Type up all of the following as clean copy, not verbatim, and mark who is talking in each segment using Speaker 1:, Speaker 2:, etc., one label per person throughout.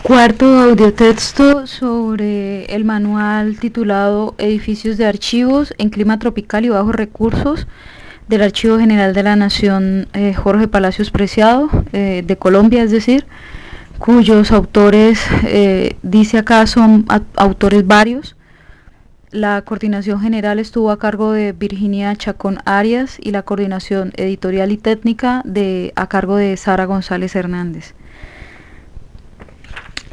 Speaker 1: Cuarto audiotexto sobre el manual titulado Edificios de archivos en clima tropical y bajos recursos del Archivo General de la Nación Jorge Palacios Preciado, de Colombia, es decir, cuyos autores, dice acá, son autores varios. La coordinación general estuvo a cargo de Virginia Chacón Arias y la coordinación editorial y técnica a cargo de Sara González Hernández.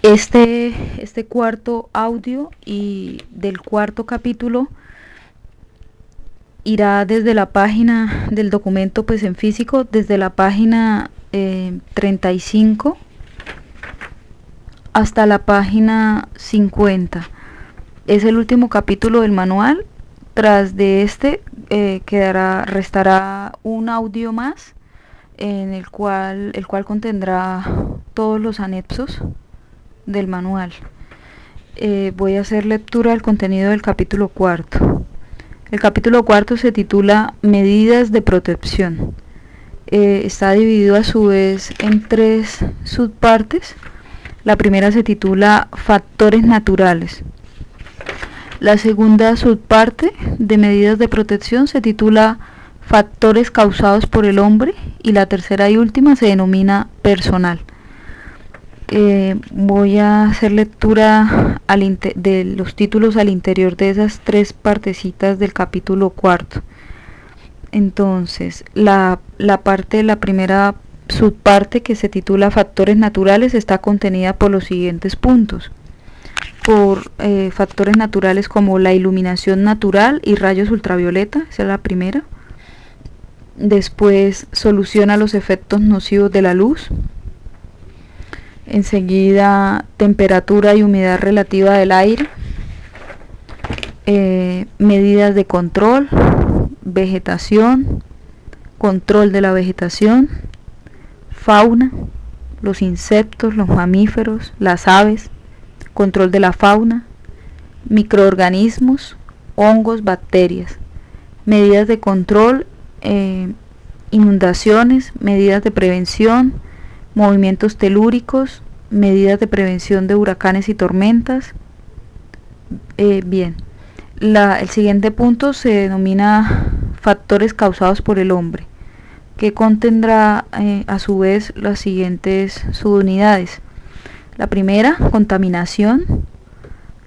Speaker 1: Este cuarto audio y del cuarto capítulo irá desde la página del documento, pues en físico, desde la página 35 hasta la página 50. Es el último capítulo del manual. Tras de este restará un audio más en el cual contendrá todos los anexos del manual. Voy a hacer lectura del contenido del capítulo cuarto. El capítulo cuarto se titula Medidas de protección. Está dividido a su vez en 3 subpartes. La primera se titula Factores naturales. La segunda subparte de medidas de protección se titula Factores causados por el hombre, y la tercera y última se denomina Personal. Voy a hacer lectura de los títulos al interior de esas 3 partecitas del capítulo cuarto. Entonces, la primera subparte, que se titula Factores naturales, está contenida por los siguientes puntos. Por factores naturales como la iluminación natural y rayos ultravioleta, esa es la primera. Después, soluciona los efectos nocivos de la luz. Enseguida, temperatura y humedad relativa del aire. Medidas de control, vegetación, control de la vegetación, fauna, los insectos, los mamíferos, las aves, control de la fauna, microorganismos, hongos, bacterias, medidas de control, inundaciones, medidas de prevención, movimientos telúricos, medidas de prevención de huracanes y tormentas. El siguiente punto se denomina factores causados por el hombre, que contendrá a su vez las siguientes subunidades. La primera, contaminación.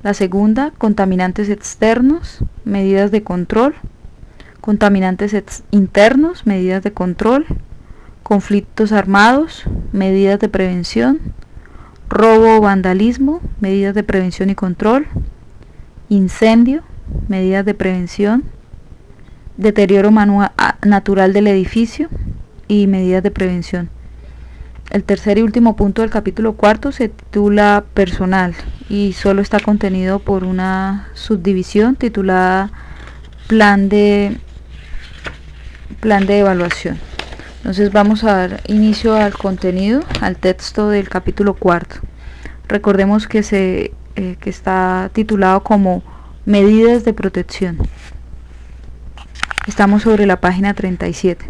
Speaker 1: La segunda, contaminantes externos, medidas de control. Contaminantes internos, medidas de control. Conflictos armados, medidas de prevención. Robo o vandalismo, medidas de prevención y control. Incendio, medidas de prevención. Deterioro natural del edificio y medidas de prevención. El tercer y último punto del capítulo cuarto se titula Personal y solo está contenido por una subdivisión titulada Plan de evaluación. Entonces vamos a dar inicio al contenido, al texto del capítulo cuarto. Recordemos que está titulado como Medidas de protección. Estamos sobre la página 37.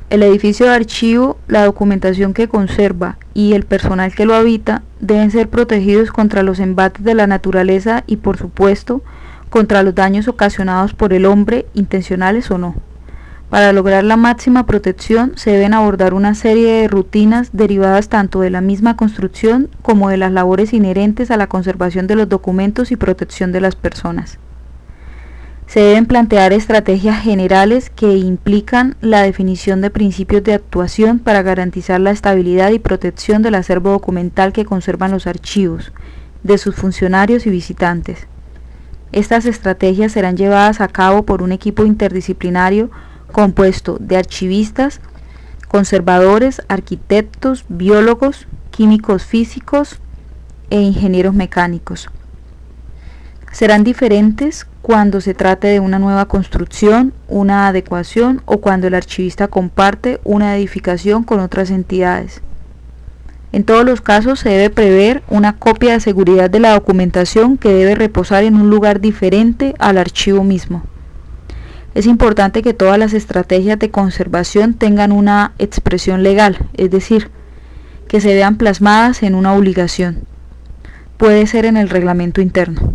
Speaker 1: El edificio de archivo, la documentación que conserva y el personal que lo habita deben ser protegidos contra los embates de la naturaleza y, por supuesto, contra los daños ocasionados por el hombre, intencionales o no. Para lograr la máxima protección se deben abordar una serie de rutinas derivadas tanto de la misma construcción como de las labores inherentes a la conservación de los documentos y protección de las personas. Se deben plantear estrategias generales que implican la definición de principios de actuación para garantizar la estabilidad y protección del acervo documental que conservan los archivos, de sus funcionarios y visitantes. Estas estrategias serán llevadas a cabo por un equipo interdisciplinario compuesto de archivistas, conservadores, arquitectos, biólogos, químicos físicos e ingenieros mecánicos. Serán diferentes cuando se trate de una nueva construcción, una adecuación o cuando el archivista comparte una edificación con otras entidades. En todos los casos se debe prever una copia de seguridad de la documentación que debe reposar en un lugar diferente al archivo mismo. Es importante que todas las estrategias de conservación tengan una expresión legal, es decir, que se vean plasmadas en una obligación. Puede ser en el reglamento interno.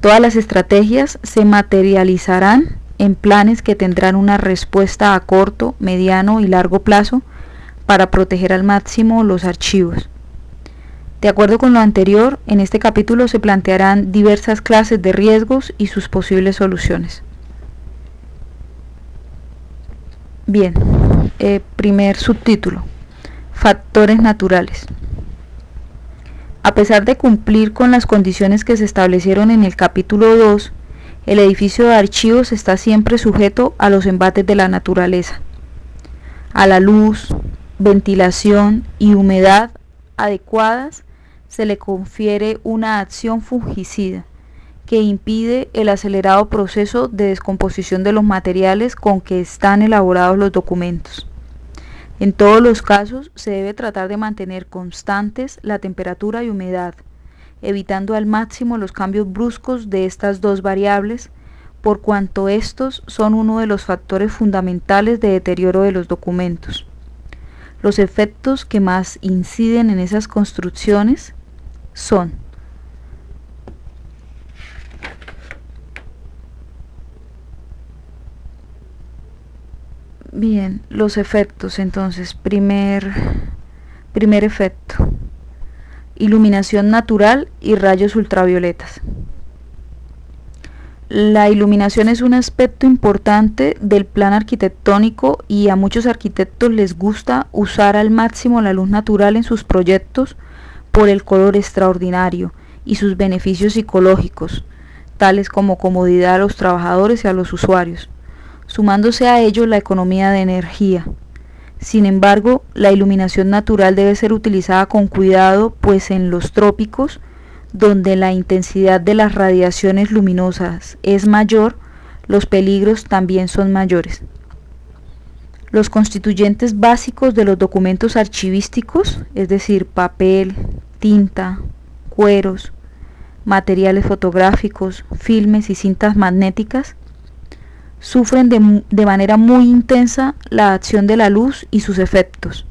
Speaker 1: Todas las estrategias se materializarán en planes que tendrán una respuesta a corto, mediano y largo plazo para proteger al máximo los archivos. De acuerdo con lo anterior, en este capítulo se plantearán diversas clases de riesgos y sus posibles soluciones. Bien, primer subtítulo, factores naturales. A pesar de cumplir con las condiciones que se establecieron en el capítulo 2, el edificio de archivos está siempre sujeto a los embates de la naturaleza, a la luz, ventilación y humedad adecuadas. Se le confiere una acción fungicida que impide el acelerado proceso de descomposición de los materiales con que están elaborados los documentos. En todos los casos se debe tratar de mantener constantes la temperatura y humedad, evitando al máximo los cambios bruscos de estas dos variables, por cuanto estos son uno de los factores fundamentales de deterioro de los documentos. Los efectos que más inciden en esas construcciones son: bien, los efectos. Entonces, primer efecto, iluminación natural y rayos ultravioletas. La iluminación es un aspecto importante del plan arquitectónico y a muchos arquitectos les gusta usar al máximo la luz natural en sus proyectos por el color extraordinario y sus beneficios psicológicos, tales como comodidad a los trabajadores y a los usuarios, sumándose a ello la economía de energía. Sin embargo, la iluminación natural debe ser utilizada con cuidado, pues en los trópicos, donde la intensidad de las radiaciones luminosas es mayor, los peligros también son mayores. Los constituyentes básicos de los documentos archivísticos, es decir, papel, tinta, cueros, materiales fotográficos, filmes y cintas magnéticas, sufren de manera muy intensa la acción de la luz y sus efectos.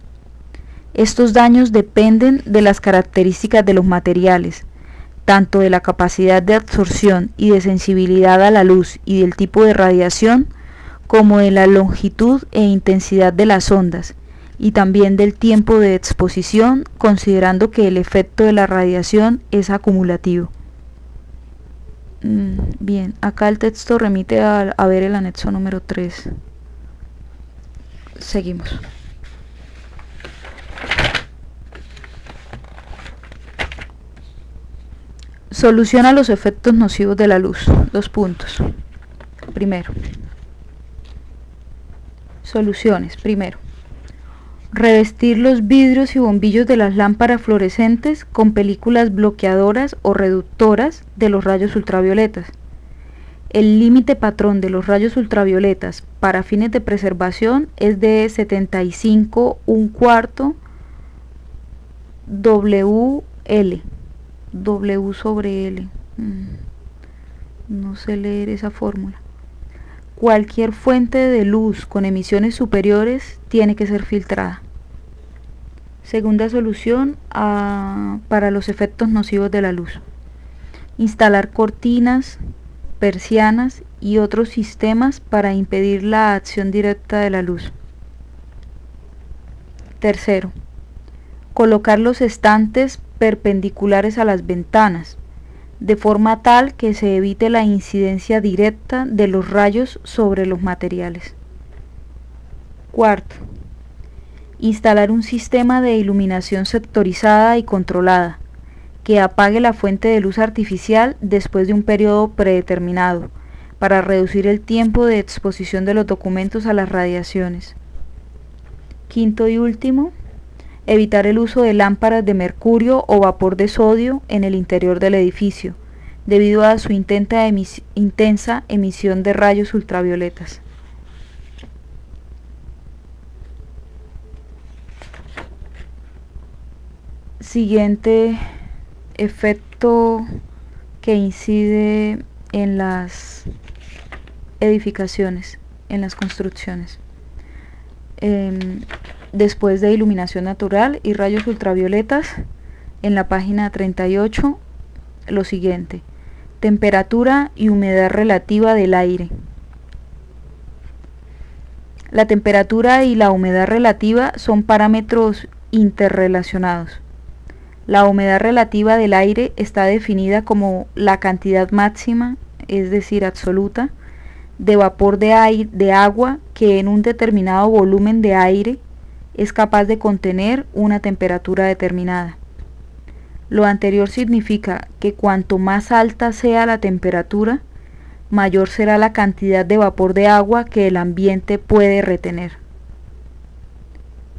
Speaker 1: Estos daños dependen de las características de los materiales, tanto de la capacidad de absorción y de sensibilidad a la luz y del tipo de radiación, como de la longitud e intensidad de las ondas, y también del tiempo de exposición, considerando que el efecto de la radiación es acumulativo. Bien, acá el texto remite a ver el anexo número 3. Seguimos. Solución a los efectos nocivos de la luz. 2 puntos. Primero. Soluciones. Primero. Revestir los vidrios y bombillos de las lámparas fluorescentes con películas bloqueadoras o reductoras de los rayos ultravioletas. El límite patrón de los rayos ultravioletas para fines de preservación es de 75 1/4 WL. W sobre L. No sé leer esa fórmula. Cualquier fuente de luz con emisiones superiores tiene que ser filtrada. Segunda solución para los efectos nocivos de la luz. Instalar cortinas, persianas y otros sistemas para impedir la acción directa de la luz. Tercero, colocar los estantes perpendiculares a las ventanas, de forma tal que se evite la incidencia directa de los rayos sobre los materiales. Cuarto, instalar un sistema de iluminación sectorizada y controlada, que apague la fuente de luz artificial después de un periodo predeterminado, para reducir el tiempo de exposición de los documentos a las radiaciones. Quinto y último, evitar el uso de lámparas de mercurio o vapor de sodio en el interior del edificio, debido a su intensa emisión de rayos ultravioletas. Siguiente efecto que incide en las edificaciones, en las construcciones. después de iluminación natural y rayos ultravioletas, en la página 38, lo siguiente: temperatura y humedad relativa del aire. La temperatura y la humedad relativa son parámetros interrelacionados. La humedad relativa del aire está definida como la cantidad máxima, es decir, absoluta, de vapor de agua que en un determinado volumen de aire es capaz de contener una temperatura determinada. Lo anterior significa que cuanto más alta sea la temperatura, mayor será la cantidad de vapor de agua que el ambiente puede retener.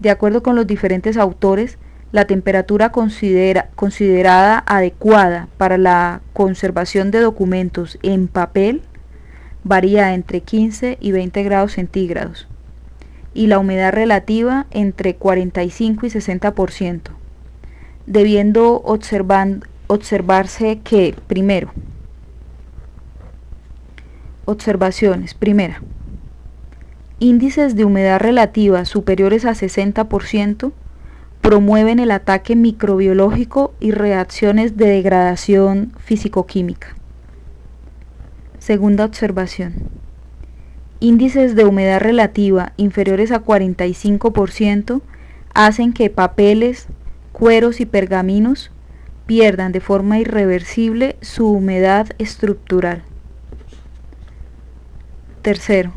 Speaker 1: De acuerdo con los diferentes autores, la temperatura considerada adecuada para la conservación de documentos en papel varía entre 15 y 20 grados centígrados y la humedad relativa entre 45 y 60%, debiendo observarse que, primero, observaciones. Primera, índices de humedad relativa superiores a 60% promueven el ataque microbiológico y reacciones de degradación físico-química. Segunda observación, índices de humedad relativa inferiores a 45% hacen que papeles, cueros y pergaminos pierdan de forma irreversible su humedad estructural. Tercero,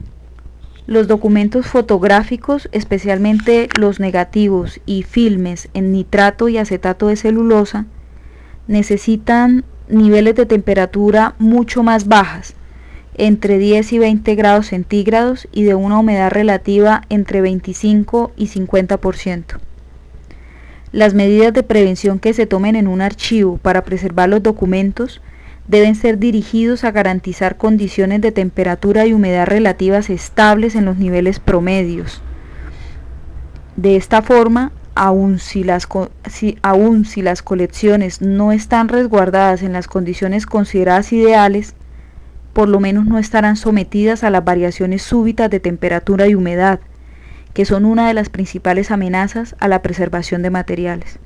Speaker 1: los documentos fotográficos, especialmente los negativos y filmes en nitrato y acetato de celulosa, necesitan niveles de temperatura mucho más bajas, entre 10 y 20 grados centígrados, y de una humedad relativa entre 25 y 50%. Las medidas de prevención que se tomen en un archivo para preservar los documentos deben ser dirigidos a garantizar condiciones de temperatura y humedad relativas estables en los niveles promedios. De esta forma, aun si las colecciones no están resguardadas en las condiciones consideradas ideales, por lo menos no estarán sometidas a las variaciones súbitas de temperatura y humedad, que son una de las principales amenazas a la preservación de materiales.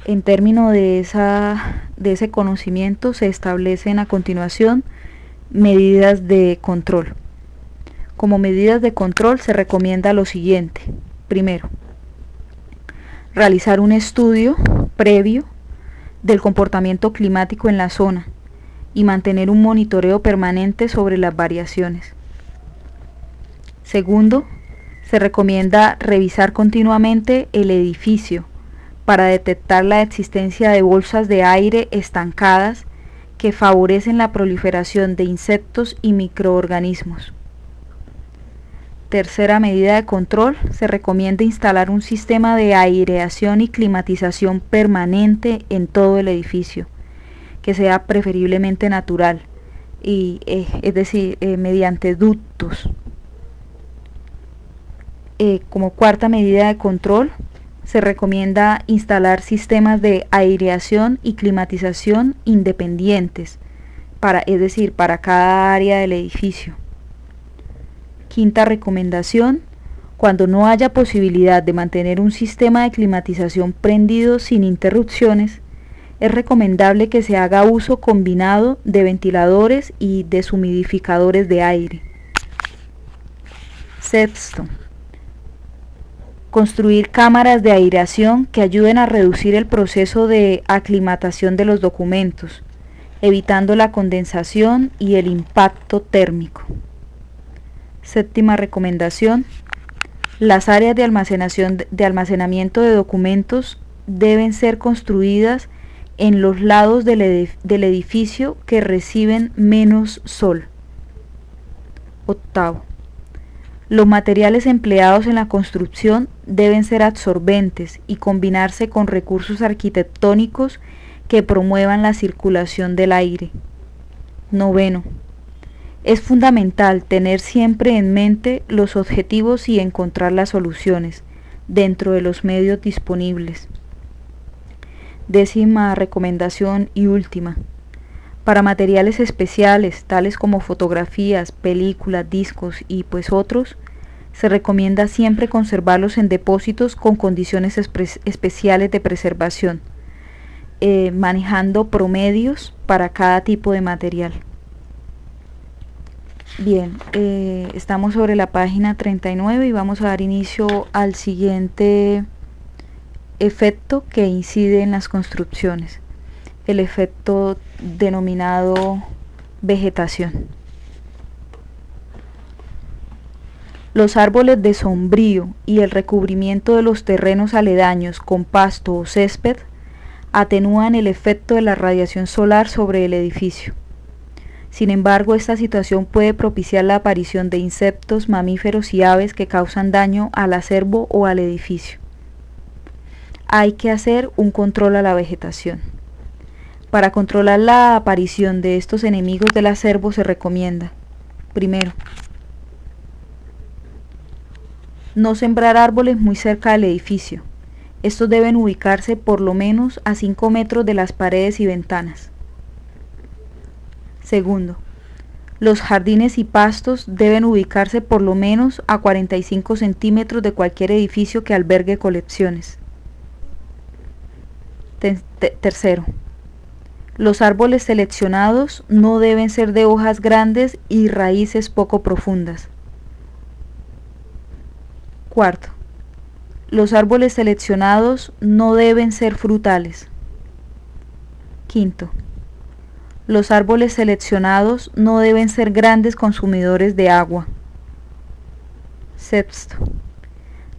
Speaker 1: En términos de ese conocimiento se establecen a continuación medidas de control. Como medidas de control se recomienda lo siguiente. Primero, realizar un estudio previo del comportamiento climático en la zona y mantener un monitoreo permanente sobre las variaciones. Segundo, se recomienda revisar continuamente el edificio para detectar la existencia de bolsas de aire estancadas que favorecen la proliferación de insectos y microorganismos. Tercera medida de control, se recomienda instalar un sistema de aireación y climatización permanente en todo el edificio, que sea preferiblemente natural, es decir, mediante ductos. Como cuarta medida de control, se recomienda instalar sistemas de aireación y climatización independientes, es decir, para cada área del edificio. Quinta recomendación, cuando no haya posibilidad de mantener un sistema de climatización prendido sin interrupciones, es recomendable que se haga uso combinado de ventiladores y deshumidificadores de aire. Sexto, construir cámaras de aireación que ayuden a reducir el proceso de aclimatación de los documentos, evitando la condensación y el impacto térmico. Séptima recomendación, las áreas de almacenamiento de documentos deben ser construidas en los lados del edificio que reciben menos sol. Octavo, los materiales empleados en la construcción deben ser absorbentes y combinarse con recursos arquitectónicos que promuevan la circulación del aire. Noveno, es fundamental tener siempre en mente los objetivos y encontrar las soluciones dentro de los medios disponibles. Décima recomendación y última, para materiales especiales tales como fotografías, películas, discos y otros, Se recomienda siempre conservarlos en depósitos con condiciones especiales de preservación, manejando promedios para cada tipo de material. Bien, estamos sobre la página 39 y vamos a dar inicio al siguiente efecto que incide en las construcciones, el efecto denominado vegetación. Los árboles de sombrío y el recubrimiento de los terrenos aledaños con pasto o césped atenúan el efecto de la radiación solar sobre el edificio. Sin embargo, esta situación puede propiciar la aparición de insectos, mamíferos y aves que causan daño al acervo o al edificio. Hay que hacer un control a la vegetación. Para controlar la aparición de estos enemigos del acervo se recomienda: primero, no sembrar árboles muy cerca del edificio. Estos deben ubicarse por lo menos a 5 metros de las paredes y ventanas. Segundo, los jardines y pastos deben ubicarse por lo menos a 45 centímetros de cualquier edificio que albergue colecciones. Tercero, los árboles seleccionados no deben ser de hojas grandes y raíces poco profundas. Cuarto, los árboles seleccionados no deben ser frutales. Quinto, los árboles seleccionados no deben ser grandes consumidores de agua. Sexto,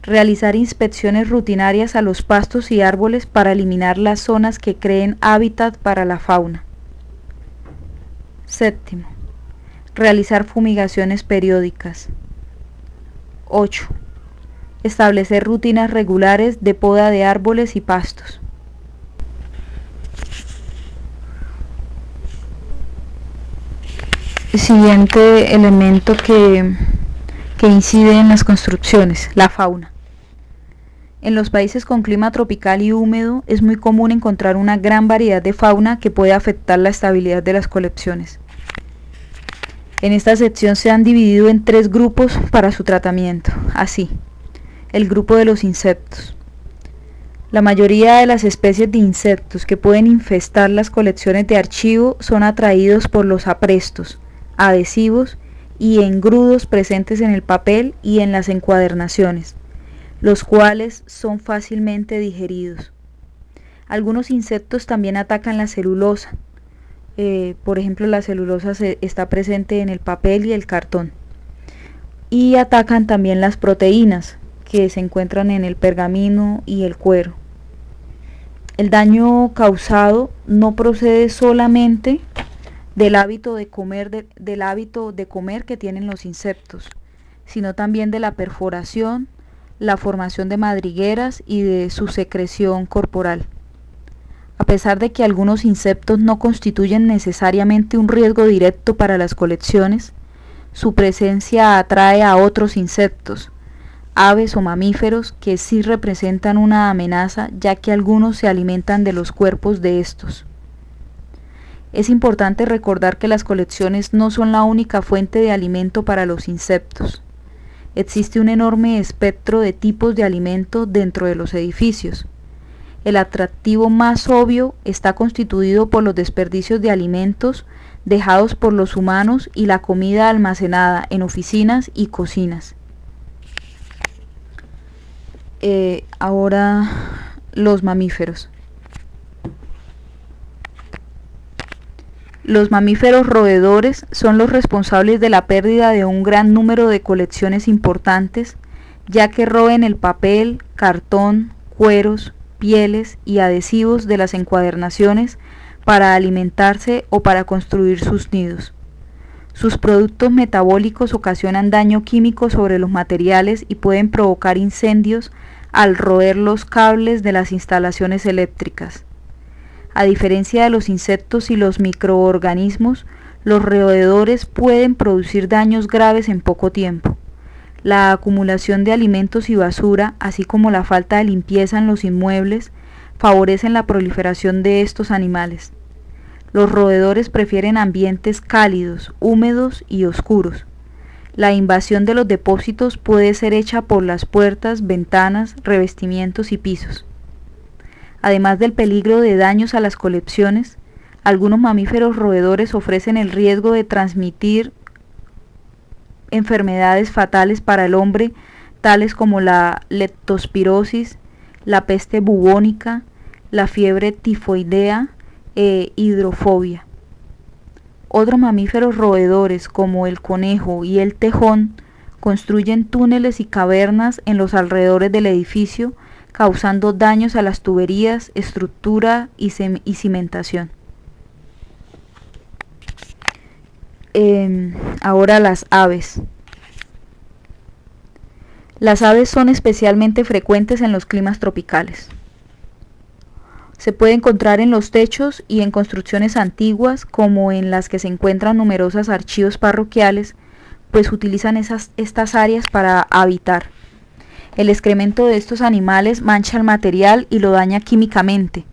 Speaker 1: realizar inspecciones rutinarias a los pastos y árboles para eliminar las zonas que creen hábitat para la fauna. Séptimo, realizar fumigaciones periódicas. 8. Establecer rutinas regulares de poda de árboles y pastos. Siguiente elemento que incide en las construcciones: la fauna. En los países con clima tropical y húmedo es muy común encontrar una gran variedad de fauna que puede afectar la estabilidad de las colecciones. En esta sección se han dividido en 3 grupos para su tratamiento. Así, el grupo de los insectos. La mayoría de las especies de insectos que pueden infestar las colecciones de archivo son atraídos por los aprestos, adhesivos y engrudos presentes en el papel y en las encuadernaciones, los cuales son fácilmente digeridos. Algunos insectos también atacan la celulosa. Por ejemplo, la celulosa está presente en el papel y el cartón. Y atacan también las proteínas que se encuentran en el pergamino y el cuero. El daño causado no procede solamente del hábito de comer que tienen los insectos, sino también de la perforación, la formación de madrigueras y de su secreción corporal. A pesar de que algunos insectos no constituyen necesariamente un riesgo directo para las colecciones, su presencia atrae a otros insectos, aves o mamíferos que sí representan una amenaza, ya que algunos se alimentan de los cuerpos de estos. Es importante recordar que las colecciones no son la única fuente de alimento para los insectos. Existe un enorme espectro de tipos de alimento dentro de los edificios. El atractivo más obvio está constituido por los desperdicios de alimentos dejados por los humanos y la comida almacenada en oficinas y cocinas. Ahora los mamíferos. Los mamíferos roedores son los responsables de la pérdida de un gran número de colecciones importantes, ya que roen el papel, cartón, cueros, pieles y adhesivos de las encuadernaciones para alimentarse o para construir sus nidos. Sus productos metabólicos ocasionan daño químico sobre los materiales y pueden provocar incendios al roer los cables de las instalaciones eléctricas. A diferencia de los insectos y los microorganismos, los roedores pueden producir daños graves en poco tiempo. La acumulación de alimentos y basura, así como la falta de limpieza en los inmuebles, favorecen la proliferación de estos animales. Los roedores prefieren ambientes cálidos, húmedos y oscuros. La invasión de los depósitos puede ser hecha por las puertas, ventanas, revestimientos y pisos. Además del peligro de daños a las colecciones, algunos mamíferos roedores ofrecen el riesgo de transmitir enfermedades fatales para el hombre, tales como la leptospirosis, la peste bubónica, la fiebre tifoidea e hidrofobia. Otros mamíferos roedores, como el conejo y el tejón, construyen túneles y cavernas en los alrededores del edificio, causando daños a las tuberías, estructura y cimentación. Ahora las aves. Las aves son especialmente frecuentes en los climas tropicales. Se puede encontrar en los techos y en construcciones antiguas, como en las que se encuentran numerosos archivos parroquiales, pues utilizan estas áreas para habitar. El excremento de estos animales mancha el material y lo daña químicamente,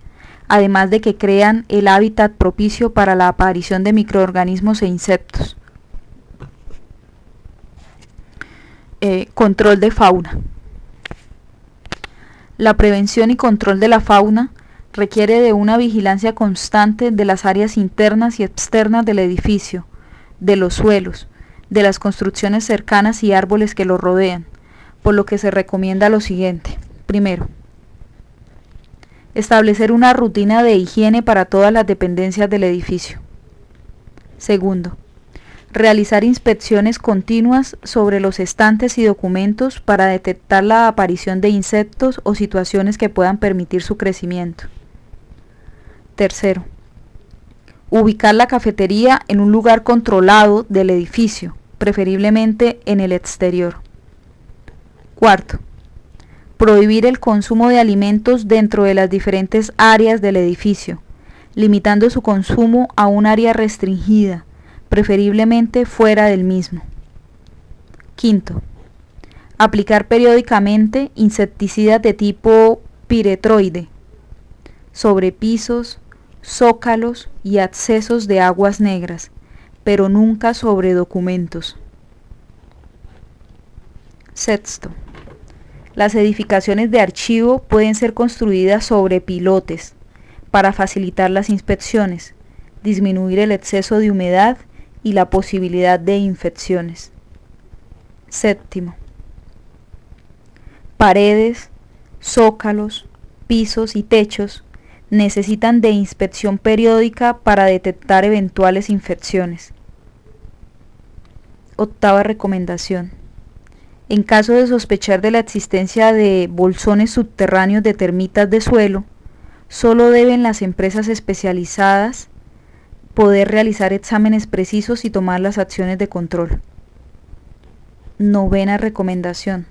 Speaker 1: además de que crean el hábitat propicio para la aparición de microorganismos e insectos. Control de fauna. La prevención y control de la fauna requiere de una vigilancia constante de las áreas internas y externas del edificio, de los suelos, de las construcciones cercanas y árboles que lo rodean, por lo que se recomienda lo siguiente. Primero, establecer una rutina de higiene para todas las dependencias del edificio. Segundo, realizar inspecciones continuas sobre los estantes y documentos para detectar la aparición de insectos o situaciones que puedan permitir su crecimiento. Tercero, ubicar la cafetería en un lugar controlado del edificio, preferiblemente en el exterior. Cuarto, prohibir el consumo de alimentos dentro de las diferentes áreas del edificio, limitando su consumo a un área restringida, preferiblemente fuera del mismo. Quinto, aplicar periódicamente insecticidas de tipo piretroide sobre pisos, zócalos y accesos de aguas negras, pero nunca sobre documentos. Sexto, las edificaciones de archivo pueden ser construidas sobre pilotes para facilitar las inspecciones, disminuir el exceso de humedad y la posibilidad de infecciones. Séptimo, paredes, zócalos, pisos y techos necesitan de inspección periódica para detectar eventuales infecciones. Octava recomendación. En caso de sospechar de la existencia de bolsones subterráneos de termitas de suelo, solo deben las empresas especializadas poder realizar exámenes precisos y tomar las acciones de control. Novena recomendación.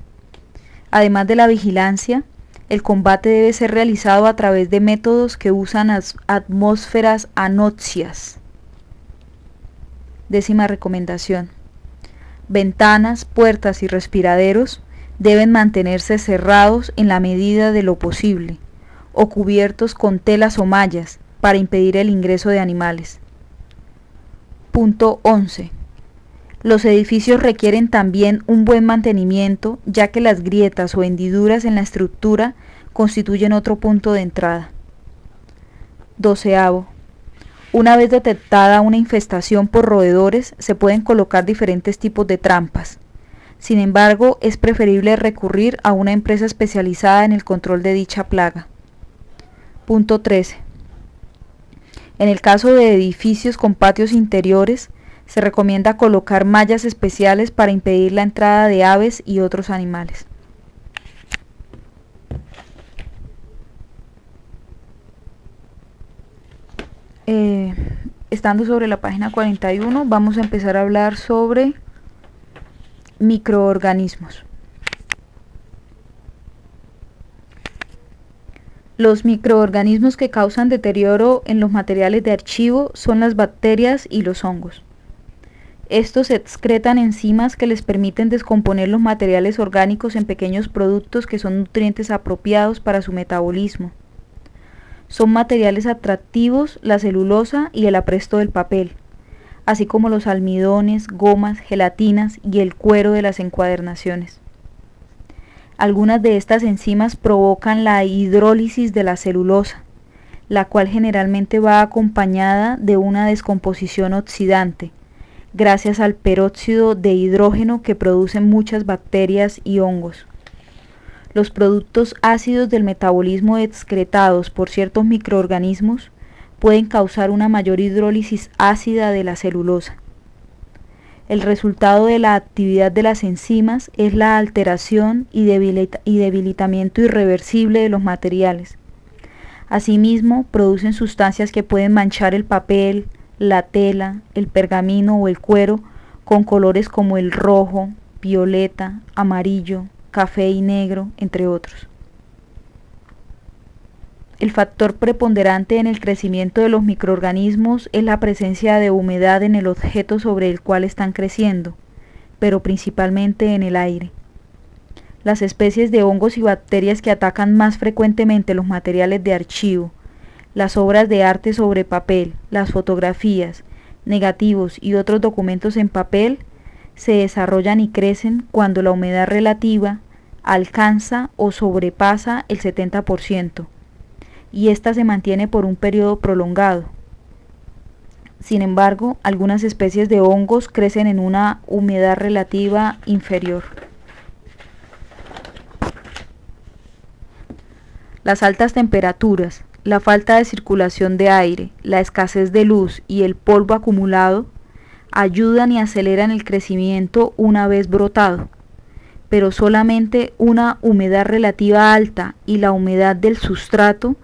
Speaker 1: Además de la vigilancia, el combate debe ser realizado a través de métodos que usan atmósferas anoxias. Décima recomendación. Ventanas, puertas y respiraderos deben mantenerse cerrados en la medida de lo posible, o cubiertos con telas o mallas para impedir el ingreso de animales. Punto 11. Los edificios requieren también un buen mantenimiento, ya que las grietas o hendiduras en la estructura constituyen otro punto de entrada. 12. Una vez detectada una infestación por roedores, se pueden colocar diferentes tipos de trampas. Sin embargo, es preferible recurrir a una empresa especializada en el control de dicha plaga. Punto 13. En el caso de edificios con patios interiores, se recomienda colocar mallas especiales para impedir la entrada de aves y otros animales. Estando sobre la página 41, vamos a empezar a hablar sobre microorganismos. Los microorganismos que causan deterioro en los materiales de archivo son las bacterias y los hongos. Estos excretan enzimas que les permiten descomponer los materiales orgánicos en pequeños productos que son nutrientes apropiados para su metabolismo. Son materiales atractivos la celulosa y el apresto del papel, así como los almidones, gomas, gelatinas y el cuero de las encuadernaciones. Algunas de estas enzimas provocan la hidrólisis de la celulosa, la cual generalmente va acompañada de una descomposición oxidante, gracias al peróxido de hidrógeno que producen muchas bacterias y hongos. Los productos ácidos del metabolismo excretados por ciertos microorganismos pueden causar una mayor hidrólisis ácida de la celulosa. El resultado de la actividad de las enzimas es la alteración y debilitamiento irreversible de los materiales. Asimismo, producen sustancias que pueden manchar el papel, la tela, el pergamino o el cuero con colores como el rojo, violeta, amarillo, café y negro, entre otros. El factor preponderante en el crecimiento de los microorganismos es la presencia de humedad en el objeto sobre el cual están creciendo, pero principalmente en el aire. Las especies de hongos y bacterias que atacan más frecuentemente los materiales de archivo, las obras de arte sobre papel, las fotografías, negativos y otros documentos en papel, se desarrollan y crecen cuando la humedad relativa alcanza o sobrepasa el 70%. Y ésta se mantiene por un periodo prolongado. Sin embargo, algunas especies de hongos crecen en una humedad relativa inferior. Las altas temperaturas, la falta de circulación de aire, la escasez de luz y el polvo acumulado ayudan y aceleran el crecimiento una vez brotado, pero solamente una humedad relativa alta y la humedad del sustrato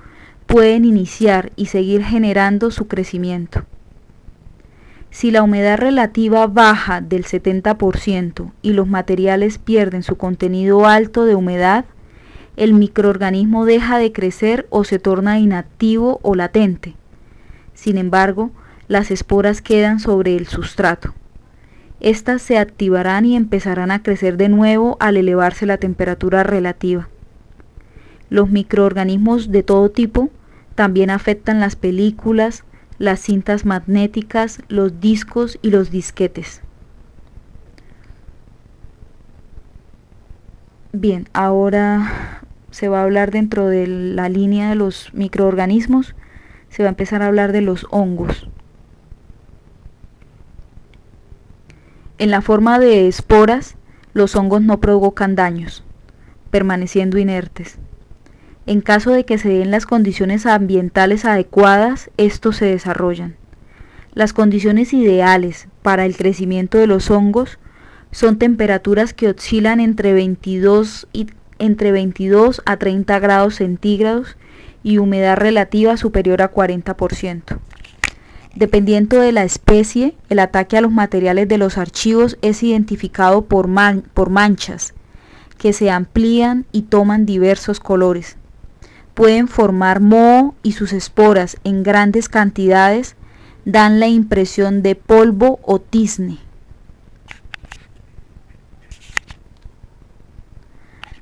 Speaker 1: pueden iniciar y seguir generando su crecimiento. Si la humedad relativa baja del 70% y los materiales pierden su contenido alto de humedad, el microorganismo deja de crecer o se torna inactivo o latente. Sin embargo, las esporas quedan sobre el sustrato. Estas se activarán y empezarán a crecer de nuevo al elevarse la temperatura relativa. Los microorganismos de todo tipo también afectan las películas, las cintas magnéticas, los discos y los disquetes. Bien, ahora se va a hablar dentro de la línea de los microorganismos, se va a empezar a hablar de los hongos. En la forma de esporas, los hongos no provocan daños, permaneciendo inertes. En caso de que se den las condiciones ambientales adecuadas, estos se desarrollan. Las condiciones ideales para el crecimiento de los hongos son temperaturas que oscilan entre 22 a 30 grados centígrados y humedad relativa superior a 40%. Dependiendo de la especie, el ataque a los materiales de los archivos es identificado por manchas que se amplían y toman diversos colores. Pueden formar moho y sus esporas en grandes cantidades dan la impresión de polvo o tizne.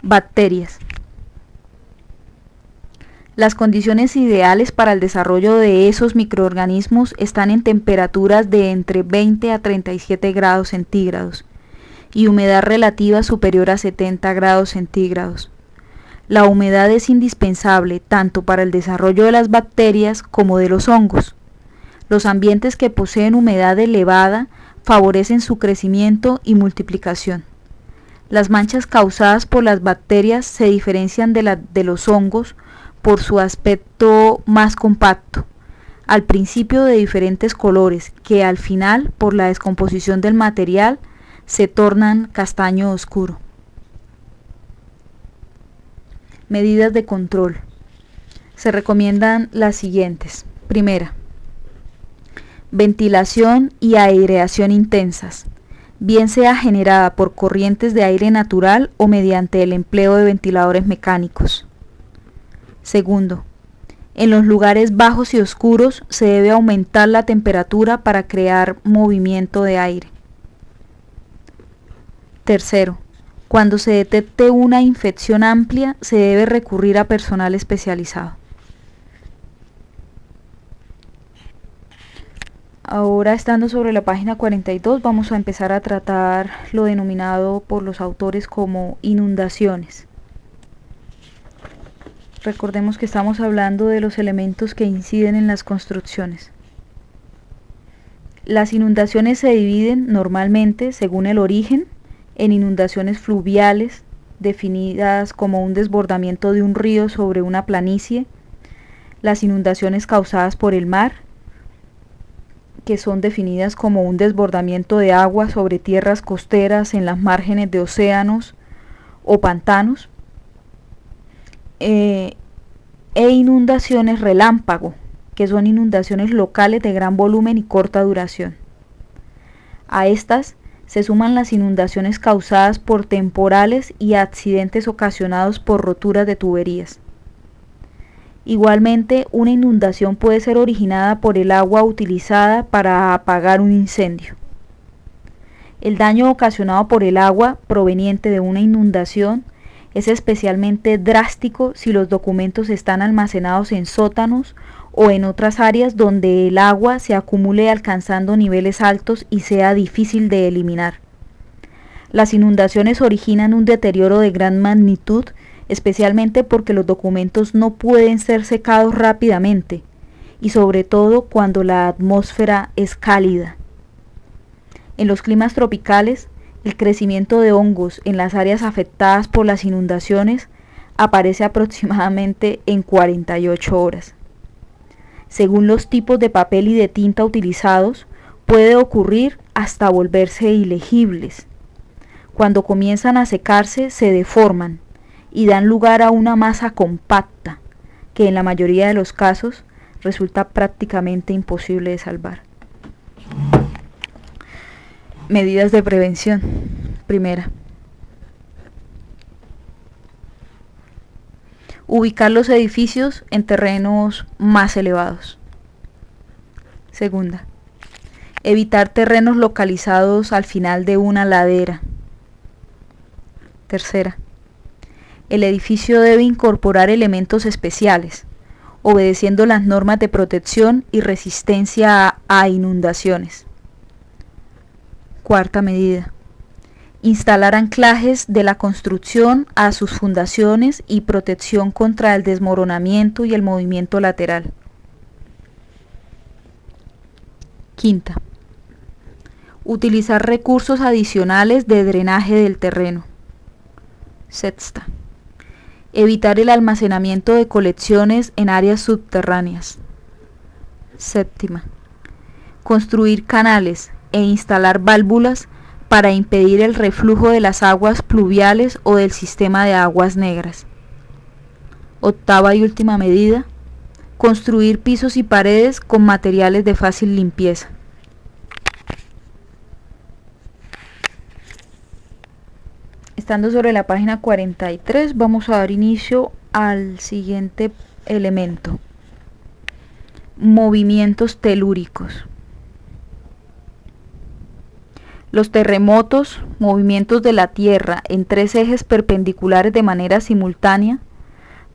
Speaker 1: Bacterias. Las condiciones ideales para el desarrollo de esos microorganismos están en temperaturas de entre 20 a 37 grados centígrados y humedad relativa superior a 70 grados centígrados. La humedad es indispensable tanto para el desarrollo de las bacterias como de los hongos. Los ambientes que poseen humedad elevada favorecen su crecimiento y multiplicación. Las manchas causadas por las bacterias se diferencian de los hongos por su aspecto más compacto, al principio de diferentes colores, que al final, por la descomposición del material, se tornan castaño oscuro. Medidas de control. Se recomiendan las siguientes. Primera, ventilación y aireación intensas, bien sea generada por corrientes de aire natural o mediante el empleo de ventiladores mecánicos. Segundo, en los lugares bajos y oscuros se debe aumentar la temperatura para crear movimiento de aire. Tercero, cuando se detecte una infección amplia, se debe recurrir a personal especializado. Ahora, estando sobre la página 42, vamos a empezar a tratar lo denominado por los autores como inundaciones. Recordemos que estamos hablando de los elementos que inciden en las construcciones. Las inundaciones se dividen normalmente, según el origen, en inundaciones fluviales, definidas como un desbordamiento de un río sobre una planicie, las inundaciones causadas por el mar, que son definidas como un desbordamiento de agua sobre tierras costeras en las márgenes de océanos o pantanos, e inundaciones relámpago, que son inundaciones locales de gran volumen y corta duración. A estas se suman las inundaciones causadas por temporales y accidentes ocasionados por roturas de tuberías. Igualmente, una inundación puede ser originada por el agua utilizada para apagar un incendio. El daño ocasionado por el agua proveniente de una inundación es especialmente drástico si los documentos están almacenados en sótanos o en otras áreas donde el agua se acumule alcanzando niveles altos y sea difícil de eliminar. Las inundaciones originan un deterioro de gran magnitud, especialmente porque los documentos no pueden ser secados rápidamente, y sobre todo cuando la atmósfera es cálida. En los climas tropicales, el crecimiento de hongos en las áreas afectadas por las inundaciones aparece aproximadamente en 48 horas. Según los tipos de papel y de tinta utilizados, puede ocurrir hasta volverse ilegibles. Cuando comienzan a secarse, se deforman y dan lugar a una masa compacta, que en la mayoría de los casos resulta prácticamente imposible de salvar. Medidas de prevención. Primera. Ubicar los edificios en terrenos más elevados. Segunda. Evitar terrenos localizados al final de una ladera. Tercera. El edificio debe incorporar elementos especiales, obedeciendo las normas de protección y resistencia a inundaciones. Cuarta medida. Instalar anclajes de la construcción a sus fundaciones y protección contra el desmoronamiento y el movimiento lateral. Quinta. Utilizar recursos adicionales de drenaje del terreno. Sexta. Evitar el almacenamiento de colecciones en áreas subterráneas. Séptima. Construir canales e instalar válvulas para impedir el reflujo de las aguas pluviales o del sistema de aguas negras. Octava y última medida. Construir pisos y paredes con materiales de fácil limpieza. Estando sobre la página 43, vamos a dar inicio al siguiente elemento: movimientos telúricos. Los terremotos, movimientos de la Tierra en tres ejes perpendiculares de manera simultánea,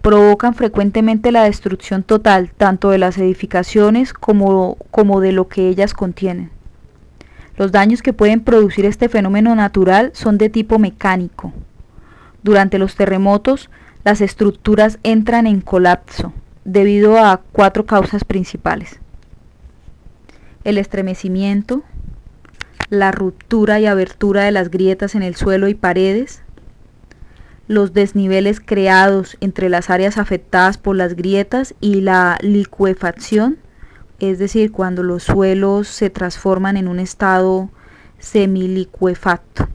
Speaker 1: provocan frecuentemente la destrucción total tanto de las edificaciones como de lo que ellas contienen. Los daños que pueden producir este fenómeno natural son de tipo mecánico. Durante los terremotos, las estructuras entran en colapso debido a 4 causas principales: el estremecimiento, la ruptura y abertura de las grietas en el suelo y paredes, los desniveles creados entre las áreas afectadas por las grietas y la licuefacción, es decir, cuando los suelos se transforman en un estado semilicuefacto.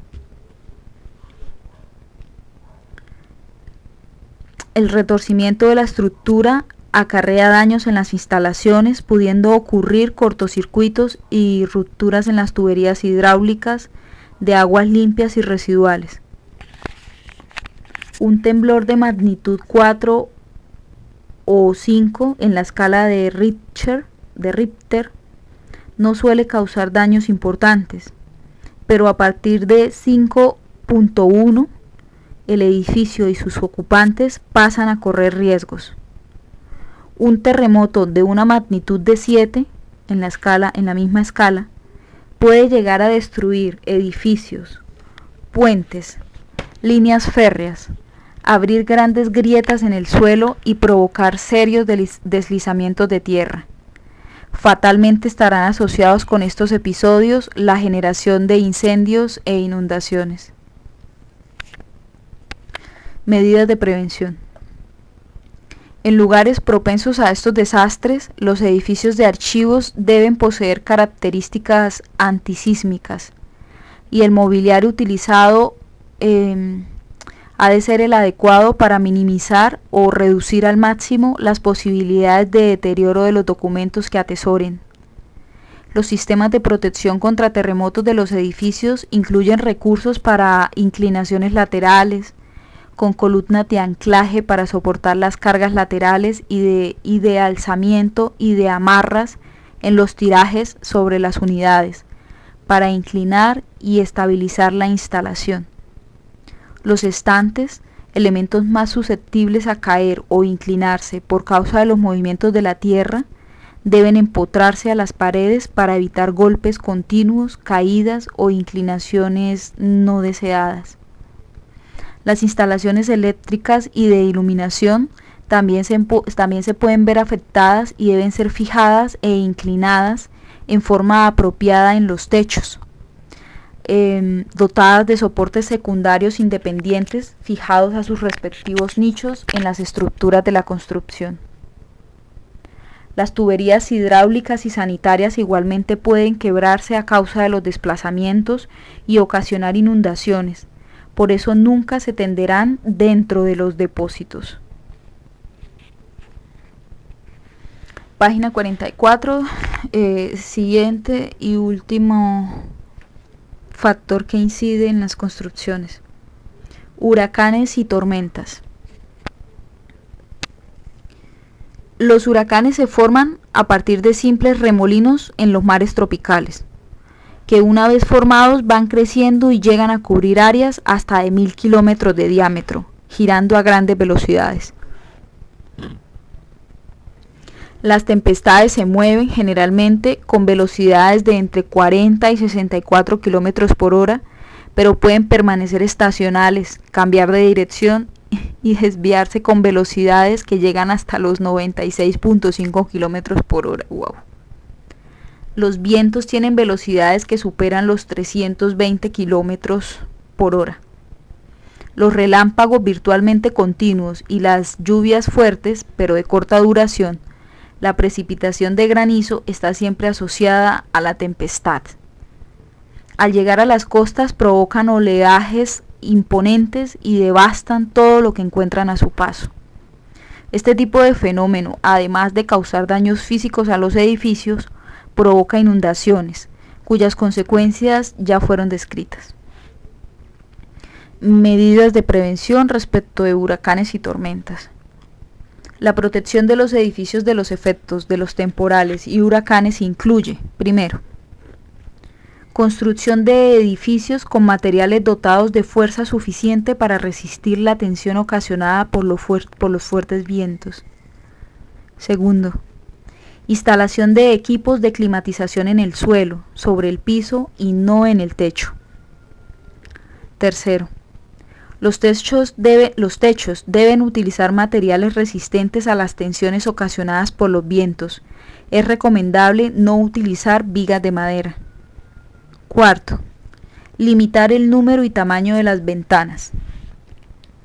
Speaker 1: El retorcimiento de la estructura acarrea daños en las instalaciones, pudiendo ocurrir cortocircuitos y rupturas en las tuberías hidráulicas de aguas limpias y residuales. Un temblor de magnitud 4 o 5 en la escala de Richter no suele causar daños importantes, pero a partir de 5.1 el edificio y sus ocupantes pasan a correr riesgos. Un terremoto de una magnitud de 7 en la misma escala, puede llegar a destruir edificios, puentes, líneas férreas, abrir grandes grietas en el suelo y provocar serios deslizamientos de tierra. Fatalmente estarán asociados con estos episodios la generación de incendios e inundaciones. Medidas de prevención. En lugares propensos a estos desastres, los edificios de archivos deben poseer características antisísmicas y el mobiliario utilizado ha de ser el adecuado para minimizar o reducir al máximo las posibilidades de deterioro de los documentos que atesoren. Los sistemas de protección contra terremotos de los edificios incluyen recursos para inclinaciones laterales, con columnas de anclaje para soportar las cargas laterales y de alzamiento y de amarras en los tirajes sobre las unidades, para inclinar y estabilizar la instalación. Los estantes, elementos más susceptibles a caer o inclinarse por causa de los movimientos de la tierra, deben empotrarse a las paredes para evitar golpes continuos, caídas o inclinaciones no deseadas. Las instalaciones eléctricas y de iluminación también se pueden ver afectadas y deben ser fijadas e inclinadas en forma apropiada en los techos, dotadas de soportes secundarios independientes fijados a sus respectivos nichos en las estructuras de la construcción. Las tuberías hidráulicas y sanitarias igualmente pueden quebrarse a causa de los desplazamientos y ocasionar inundaciones. Por eso nunca se tenderán dentro de los depósitos. Página 44, siguiente y último factor que incide en las construcciones. Huracanes y tormentas. Los huracanes se forman a partir de simples remolinos en los mares tropicales, que una vez formados van creciendo y llegan a cubrir áreas hasta de 1000 kilómetros de diámetro, girando a grandes velocidades. Las tempestades se mueven generalmente con velocidades de entre 40 y 64 kilómetros por hora, pero pueden permanecer estacionales, cambiar de dirección y desviarse con velocidades que llegan hasta los 96.5 kilómetros por hora. Wow. Los vientos tienen velocidades que superan los 320 kilómetros por hora. Los relámpagos virtualmente continuos y las lluvias fuertes, pero de corta duración, la precipitación de granizo está siempre asociada a la tempestad. Al llegar a las costas provocan oleajes imponentes y devastan todo lo que encuentran a su paso. Este tipo de fenómeno, además de causar daños físicos a los edificios, provoca inundaciones, cuyas consecuencias ya fueron descritas. Medidas de prevención respecto de huracanes y tormentas. La protección de los edificios de los efectos de los temporales y huracanes incluye, primero, construcción de edificios con materiales dotados de fuerza suficiente para resistir la tensión ocasionada por los fuertes vientos. Segundo, instalación de equipos de climatización en el suelo, sobre el piso y no en el techo. Tercero, los techos deben utilizar materiales resistentes a las tensiones ocasionadas por los vientos. Es recomendable no utilizar vigas de madera. Cuarto, limitar el número y tamaño de las ventanas.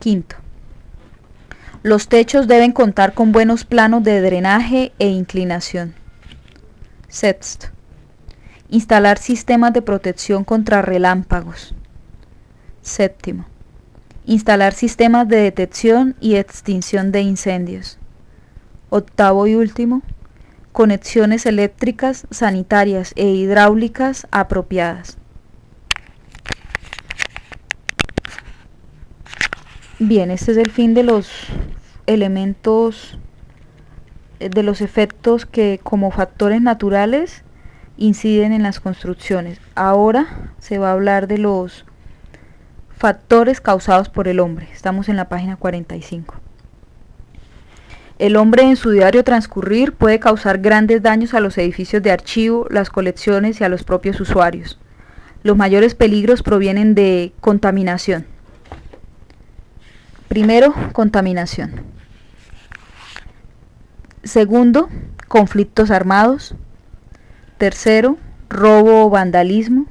Speaker 1: Quinto, los techos deben contar con buenos planos de drenaje e inclinación. Sexto, instalar sistemas de protección contra relámpagos. Séptimo, instalar sistemas de detección y extinción de incendios. Octavo y último, conexiones eléctricas, sanitarias e hidráulicas apropiadas. Bien, este es el fin de los elementos, de los efectos que como factores naturales inciden en las construcciones. Ahora se va a hablar de los factores causados por el hombre. Estamos en la página 45. El hombre en su diario transcurrir puede causar grandes daños a los edificios de archivo, las colecciones y a los propios usuarios. Los mayores peligros provienen de contaminación. Primero, contaminación. Segundo, conflictos armados. Tercero, robo o vandalismo.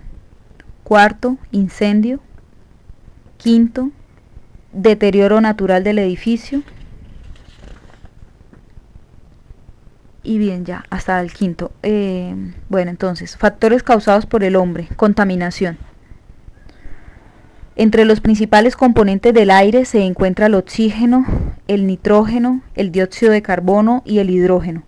Speaker 1: Cuarto, incendio. Quinto, deterioro natural del edificio. Y bien, ya, hasta el quinto. Bueno, entonces, factores causados por el hombre. Contaminación. Entre los principales componentes del aire se encuentra el oxígeno, el nitrógeno, el dióxido de carbono y el hidrógeno,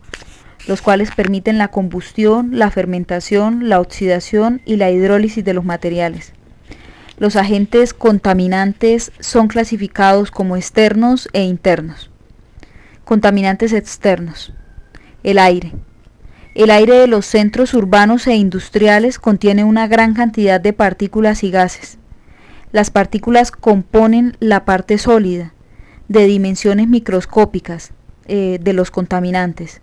Speaker 1: los cuales permiten la combustión, la fermentación, la oxidación y la hidrólisis de los materiales. Los agentes contaminantes son clasificados como externos e internos. Contaminantes externos. El aire. El aire de los centros urbanos e industriales contiene una gran cantidad de partículas y gases. Las partículas componen la parte sólida, de dimensiones microscópicas, de los contaminantes.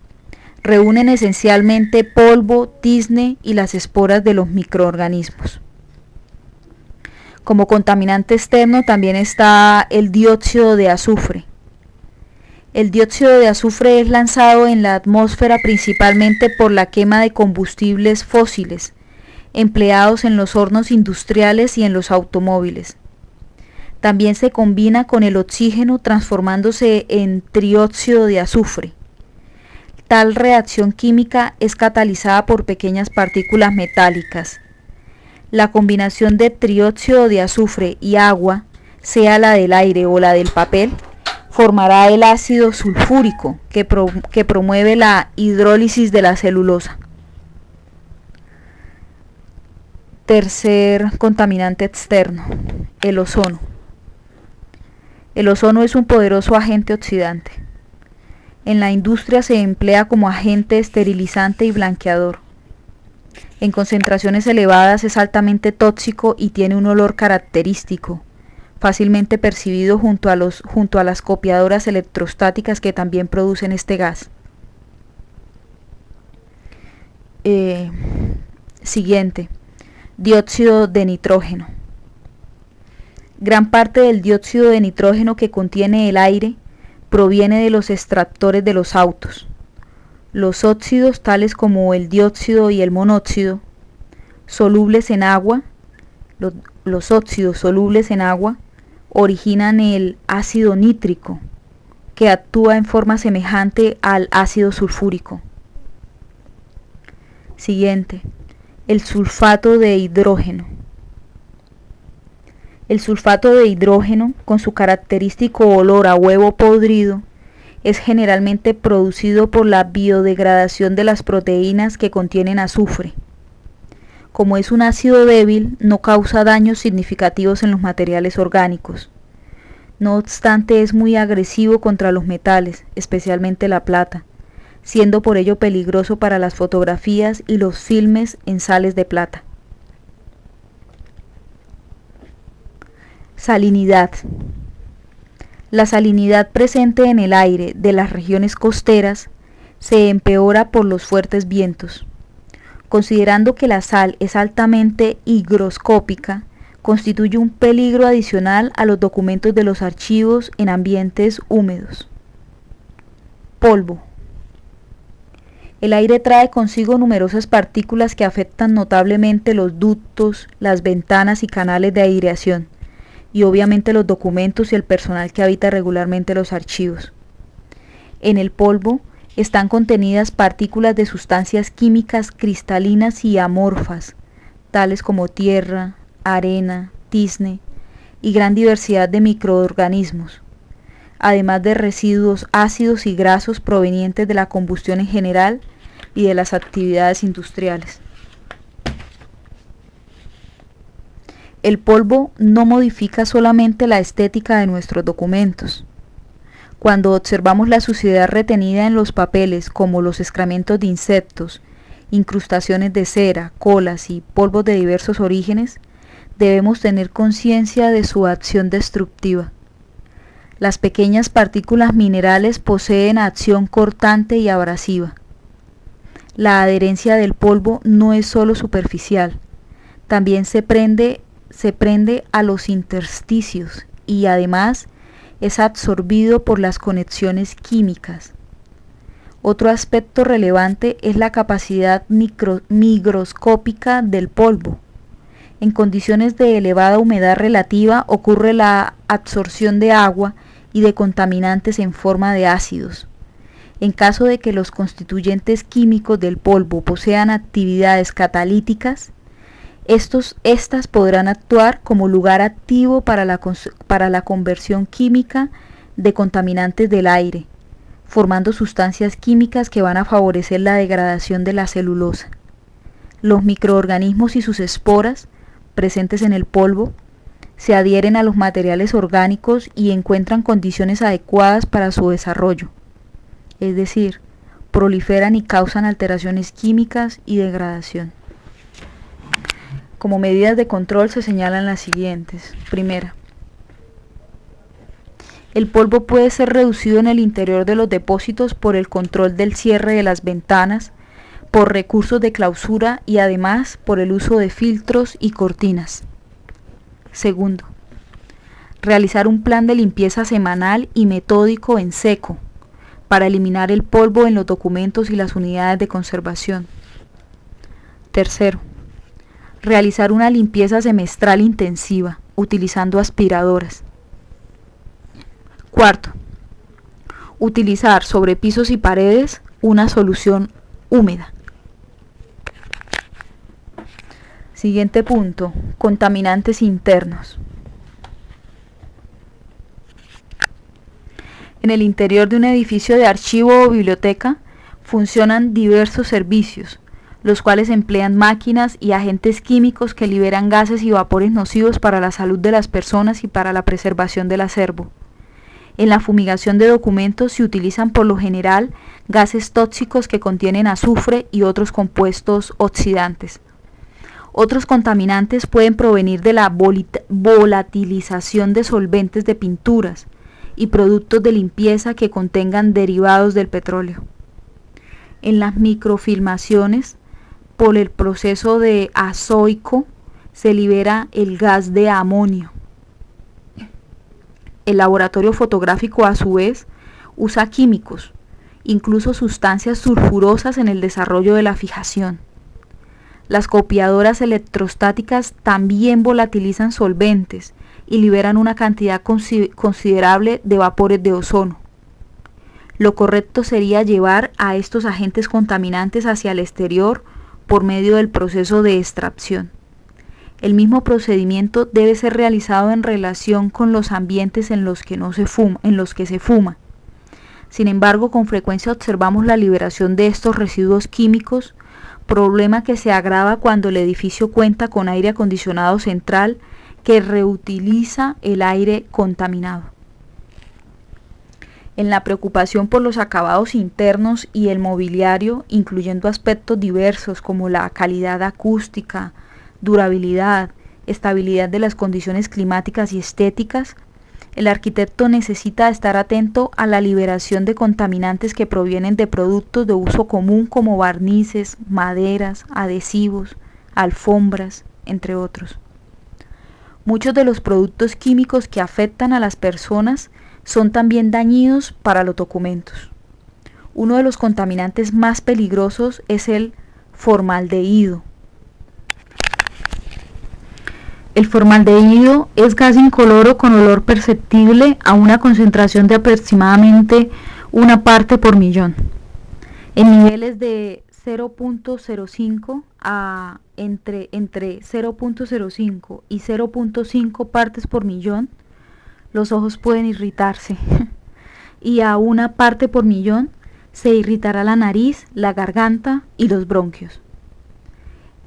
Speaker 1: Reúnen esencialmente polvo, tizne y las esporas de los microorganismos. Como contaminante externo también está el dióxido de azufre. El dióxido de azufre es lanzado en la atmósfera principalmente por la quema de combustibles fósiles, empleados en los hornos industriales y en los automóviles. También se combina con el oxígeno transformándose en trióxido de azufre. Tal reacción química es catalizada por pequeñas partículas metálicas. La combinación de trióxido de azufre y agua, sea la del aire o la del papel, formará el ácido sulfúrico que promueve la hidrólisis de la celulosa. Tercer contaminante externo, el ozono. El ozono es un poderoso agente oxidante. En la industria se emplea como agente esterilizante y blanqueador. En concentraciones elevadas es altamente tóxico y tiene un olor característico, fácilmente percibido junto a las copiadoras electrostáticas que también producen este gas. Siguiente. Dióxido de nitrógeno. Gran parte del dióxido de nitrógeno que contiene el aire proviene de los extractores de los autos. Los óxidos, tales como el dióxido y el monóxido, solubles en agua, los óxidos solubles en agua, originan el ácido nítrico, que actúa en forma semejante al ácido sulfúrico. Siguiente. El sulfato de hidrógeno. El sulfato de hidrógeno, con su característico olor a huevo podrido, es generalmente producido por la biodegradación de las proteínas que contienen azufre. Como es un ácido débil, no causa daños significativos en los materiales orgánicos. No obstante, es muy agresivo contra los metales, especialmente la plata, siendo por ello peligroso para las fotografías y los filmes en sales de plata. Salinidad. La salinidad presente en el aire de las regiones costeras se empeora por los fuertes vientos. Considerando que la sal es altamente higroscópica, constituye un peligro adicional a los documentos de los archivos en ambientes húmedos. Polvo. El aire trae consigo numerosas partículas que afectan notablemente los ductos, las ventanas y canales de aireación, y obviamente los documentos y el personal que habita regularmente los archivos. En el polvo están contenidas partículas de sustancias químicas cristalinas y amorfas, tales como tierra, arena, tizne y gran diversidad de microorganismos, además de residuos ácidos y grasos provenientes de la combustión en general y de las actividades industriales. El polvo no modifica solamente la estética de nuestros documentos. Cuando observamos la suciedad retenida en los papeles, como los excrementos de insectos, incrustaciones de cera, colas y polvos de diversos orígenes, debemos tener conciencia de su acción destructiva. Las pequeñas partículas minerales poseen acción cortante y abrasiva. La adherencia del polvo no es solo superficial, también se prende a los intersticios y además es absorbido por las conexiones químicas. Otro aspecto relevante es la capacidad microscópica del polvo. En condiciones de elevada humedad relativa ocurre la absorción de agua y de contaminantes en forma de ácidos. En caso de que los constituyentes químicos del polvo posean actividades catalíticas, estas podrán actuar como lugar activo para la conversión química de contaminantes del aire, formando sustancias químicas que van a favorecer la degradación de la celulosa. Los microorganismos y sus esporas, presentes en el polvo, se adhieren a los materiales orgánicos y encuentran condiciones adecuadas para su desarrollo, es decir, proliferan y causan alteraciones químicas y degradación. Como medidas de control se señalan las siguientes. Primera, el polvo puede ser reducido en el interior de los depósitos por el control del cierre de las ventanas, por recursos de clausura y además por el uso de filtros y cortinas. Segundo, realizar un plan de limpieza semanal y metódico en seco para eliminar el polvo en los documentos y las unidades de conservación. Tercero, realizar una limpieza semestral intensiva utilizando aspiradoras. Cuarto, utilizar sobre pisos y paredes una solución húmeda. Siguiente punto, contaminantes internos. En el interior de un edificio de archivo o biblioteca funcionan diversos servicios, los cuales emplean máquinas y agentes químicos que liberan gases y vapores nocivos para la salud de las personas y para la preservación del acervo. En la fumigación de documentos se utilizan por lo general gases tóxicos que contienen azufre y otros compuestos oxidantes. Otros contaminantes pueden provenir de la volatilización de solventes de pinturas y productos de limpieza que contengan derivados del petróleo. En las microfilmaciones, por el proceso de azoico, se libera el gas de amonio. El laboratorio fotográfico, a su vez, usa químicos, incluso sustancias sulfurosas en el desarrollo de la fijación. Las copiadoras electrostáticas también volatilizan solventes y liberan una cantidad considerable de vapores de ozono. Lo correcto sería llevar a estos agentes contaminantes hacia el exterior por medio del proceso de extracción. El mismo procedimiento debe ser realizado en relación con los ambientes en los que se fuma. Sin embargo, con frecuencia observamos la liberación de estos residuos químicos, problema que se agrava cuando el edificio cuenta con aire acondicionado central que reutiliza el aire contaminado. En la preocupación por los acabados internos y el mobiliario, incluyendo aspectos diversos como la calidad acústica, durabilidad, estabilidad de las condiciones climáticas y estéticas, el arquitecto necesita estar atento a la liberación de contaminantes que provienen de productos de uso común como barnices, maderas, adhesivos, alfombras, entre otros. Muchos de los productos químicos que afectan a las personas son también dañinos para los documentos. Uno de los contaminantes más peligrosos es el formaldehído. El formaldehído es gas incoloro con olor perceptible a una concentración de aproximadamente 1 parte por millón. En niveles de 0.05 a entre 0.05 y 0.5 partes por millón, los ojos pueden irritarse y a 1 parte por millón se irritará la nariz, la garganta y los bronquios.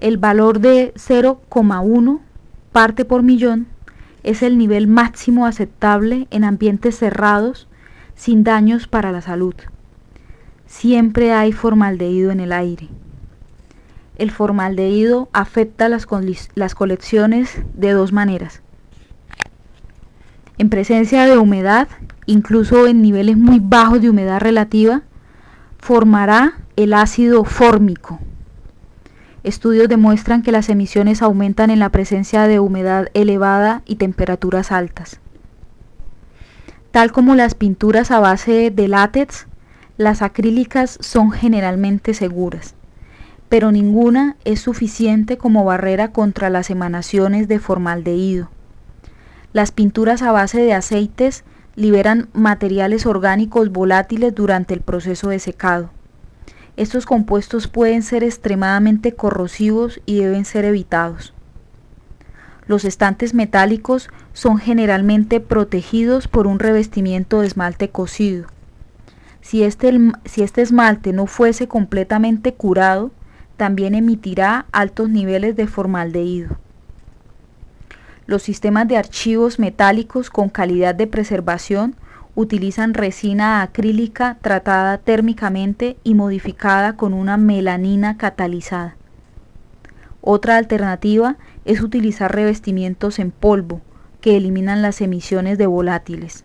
Speaker 1: El valor de 0,1 parte por millón es el nivel máximo aceptable en ambientes cerrados sin daños para la salud. Siempre hay formaldehído en el aire. El formaldehído afecta las colecciones de dos maneras. En presencia de humedad, incluso en niveles muy bajos de humedad relativa, formará el ácido fórmico. Estudios demuestran que las emisiones aumentan en la presencia de humedad elevada y temperaturas altas. Tal como las pinturas a base de látex, las acrílicas son generalmente seguras, pero ninguna es suficiente como barrera contra las emanaciones de formaldehído. Las pinturas a base de aceites liberan materiales orgánicos volátiles durante el proceso de secado. Estos compuestos pueden ser extremadamente corrosivos y deben ser evitados. Los estantes metálicos son generalmente protegidos por un revestimiento de esmalte cocido. Si este esmalte no fuese completamente curado, también emitirá altos niveles de formaldehído. Los sistemas de archivos metálicos con calidad de preservación utilizan resina acrílica tratada térmicamente y modificada con una melanina catalizada. Otra alternativa es utilizar revestimientos en polvo que eliminan las emisiones de volátiles.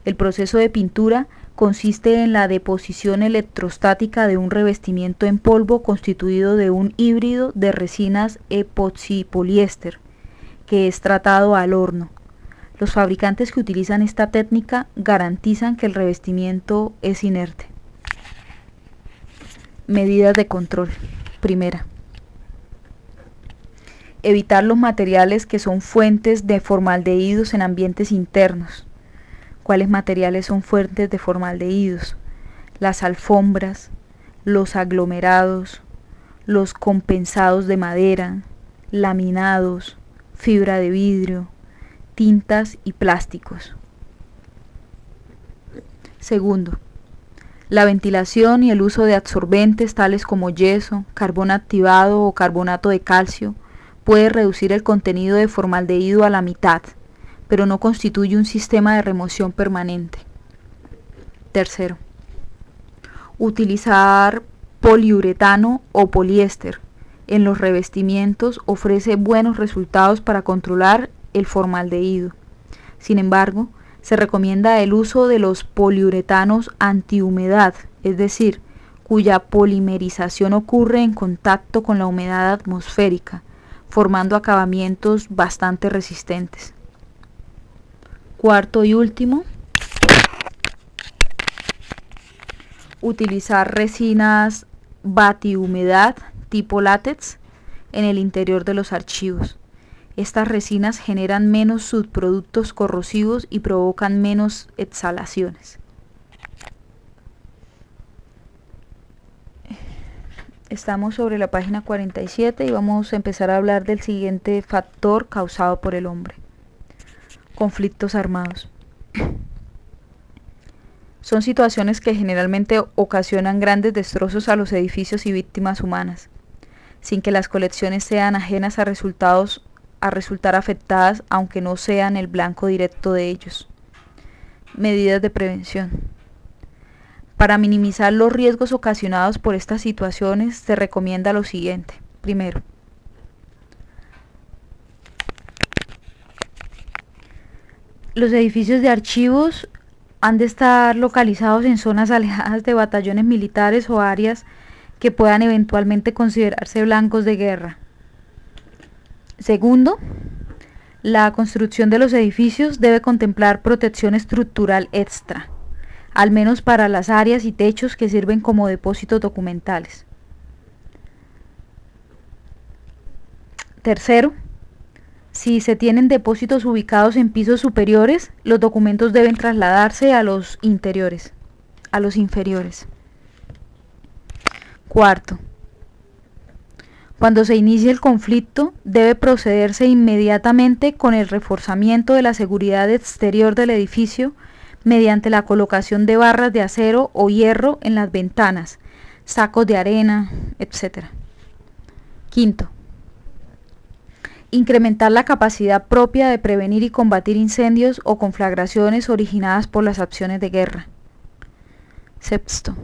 Speaker 1: El proceso de pintura consiste en la deposición electrostática de un revestimiento en polvo constituido de un híbrido de resinas epoxi-poliéster que es tratado al horno. Los fabricantes que utilizan esta técnica garantizan que el revestimiento es inerte. Medidas de control. Primera. Evitar los materiales que son fuentes de formaldehídos en ambientes internos. ¿Cuáles materiales son fuentes de formaldehídos? Las alfombras, los aglomerados, los compensados de madera, laminados, fibra de vidrio, tintas y plásticos. Segundo, la ventilación y el uso de absorbentes tales como yeso, carbón activado o carbonato de calcio puede reducir el contenido de formaldehído a la mitad, pero no constituye un sistema de remoción permanente. Tercero, utilizar poliuretano o poliéster en los revestimientos ofrece buenos resultados para controlar el formaldehído. Sin embargo, se recomienda el uso de los poliuretanos antihumedad, es decir, cuya polimerización ocurre en contacto con la humedad atmosférica, formando acabamientos bastante resistentes. Cuarto y último, utilizar resinas batihumedad tipo látex en el interior de los archivos. Estas resinas generan menos subproductos corrosivos y provocan menos exhalaciones. Estamos sobre la página 47 y vamos a empezar a hablar del siguiente factor causado por el hombre. Conflictos armados. Son situaciones que generalmente ocasionan grandes destrozos a los edificios y víctimas humanas, sin que las colecciones sean ajenas a resultar afectadas, aunque no sean el blanco directo de ellos. Medidas de prevención. Para minimizar los riesgos ocasionados por estas situaciones, se recomienda lo siguiente. Primero, los edificios de archivos han de estar localizados en zonas alejadas de batallones militares o áreas que puedan eventualmente considerarse blancos de guerra. Segundo, la construcción de los edificios debe contemplar protección estructural extra, al menos para las áreas y techos que sirven como depósitos documentales. Tercero, si se tienen depósitos ubicados en pisos superiores, los documentos deben trasladarse a los inferiores. Cuarto, cuando se inicie el conflicto, debe procederse inmediatamente con el reforzamiento de la seguridad exterior del edificio mediante la colocación de barras de acero o hierro en las ventanas, sacos de arena, etc. Quinto, incrementar la capacidad propia de prevenir y combatir incendios o conflagraciones originadas por las acciones de guerra. Sexto,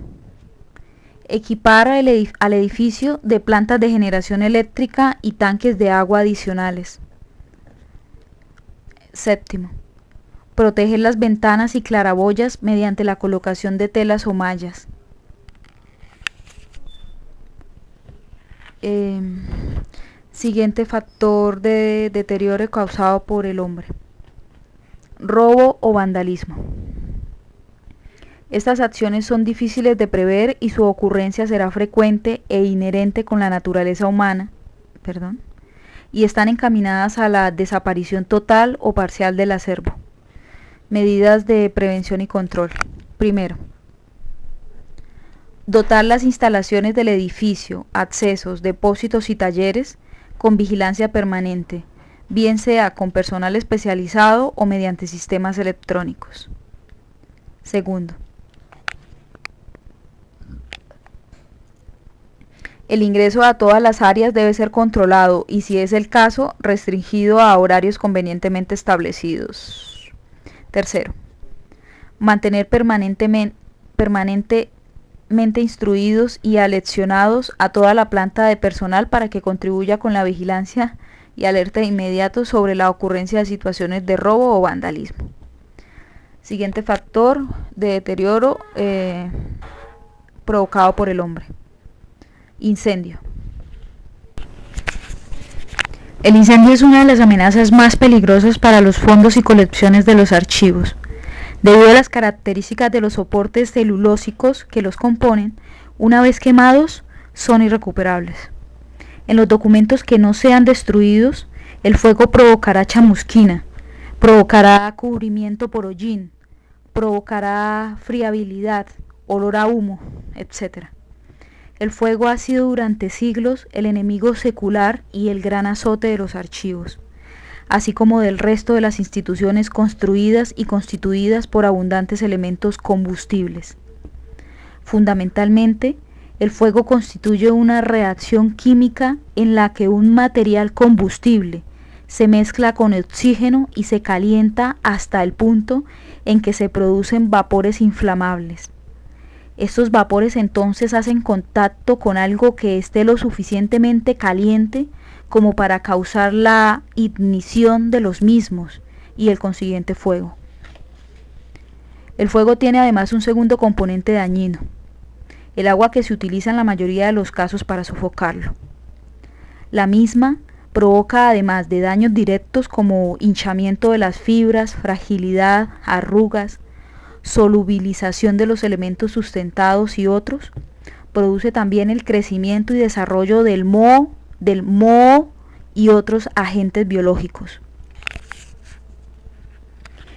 Speaker 1: equipar al edificio de plantas de generación eléctrica y tanques de agua adicionales. Séptimo, Proteger las ventanas y claraboyas mediante la colocación de telas o mallas. Siguiente factor de deterioro causado por el hombre: robo o vandalismo. Estas acciones son difíciles de prever y su ocurrencia será frecuente e inherente con la naturaleza humana, y están encaminadas a la desaparición total o parcial del acervo. Medidas de prevención y control. Primero, dotar las instalaciones del edificio, accesos, depósitos y talleres con vigilancia permanente, bien sea con personal especializado o mediante sistemas electrónicos. Segundo, el ingreso a todas las áreas debe ser controlado y, si es el caso, restringido a horarios convenientemente establecidos. Tercero, mantener permanentemente instruidos y aleccionados a toda la planta de personal para que contribuya con la vigilancia y alerta de inmediato sobre la ocurrencia de situaciones de robo o vandalismo. Siguiente factor de deterioro provocado por el hombre: incendio. El incendio es una de las amenazas más peligrosas para los fondos y colecciones de los archivos. Debido a las características de los soportes celulósicos que los componen, una vez quemados, son irrecuperables. En los documentos que no sean destruidos, el fuego provocará chamusquina, provocará cubrimiento por hollín, provocará friabilidad, olor a humo, etc. El fuego ha sido durante siglos el enemigo secular y el gran azote de los archivos, así como del resto de las instituciones construidas y constituidas por abundantes elementos combustibles. Fundamentalmente, el fuego constituye una reacción química en la que un material combustible se mezcla con oxígeno y se calienta hasta el punto en que se producen vapores inflamables. Estos vapores entonces hacen contacto con algo que esté lo suficientemente caliente como para causar la ignición de los mismos y el consiguiente fuego. El fuego tiene además un segundo componente dañino: el agua que se utiliza en la mayoría de los casos para sofocarlo. La misma provoca, además de daños directos como hinchamiento de las fibras, fragilidad, arrugas, solubilización de los elementos sustentados y otros, produce también el crecimiento y desarrollo del moho y otros agentes biológicos.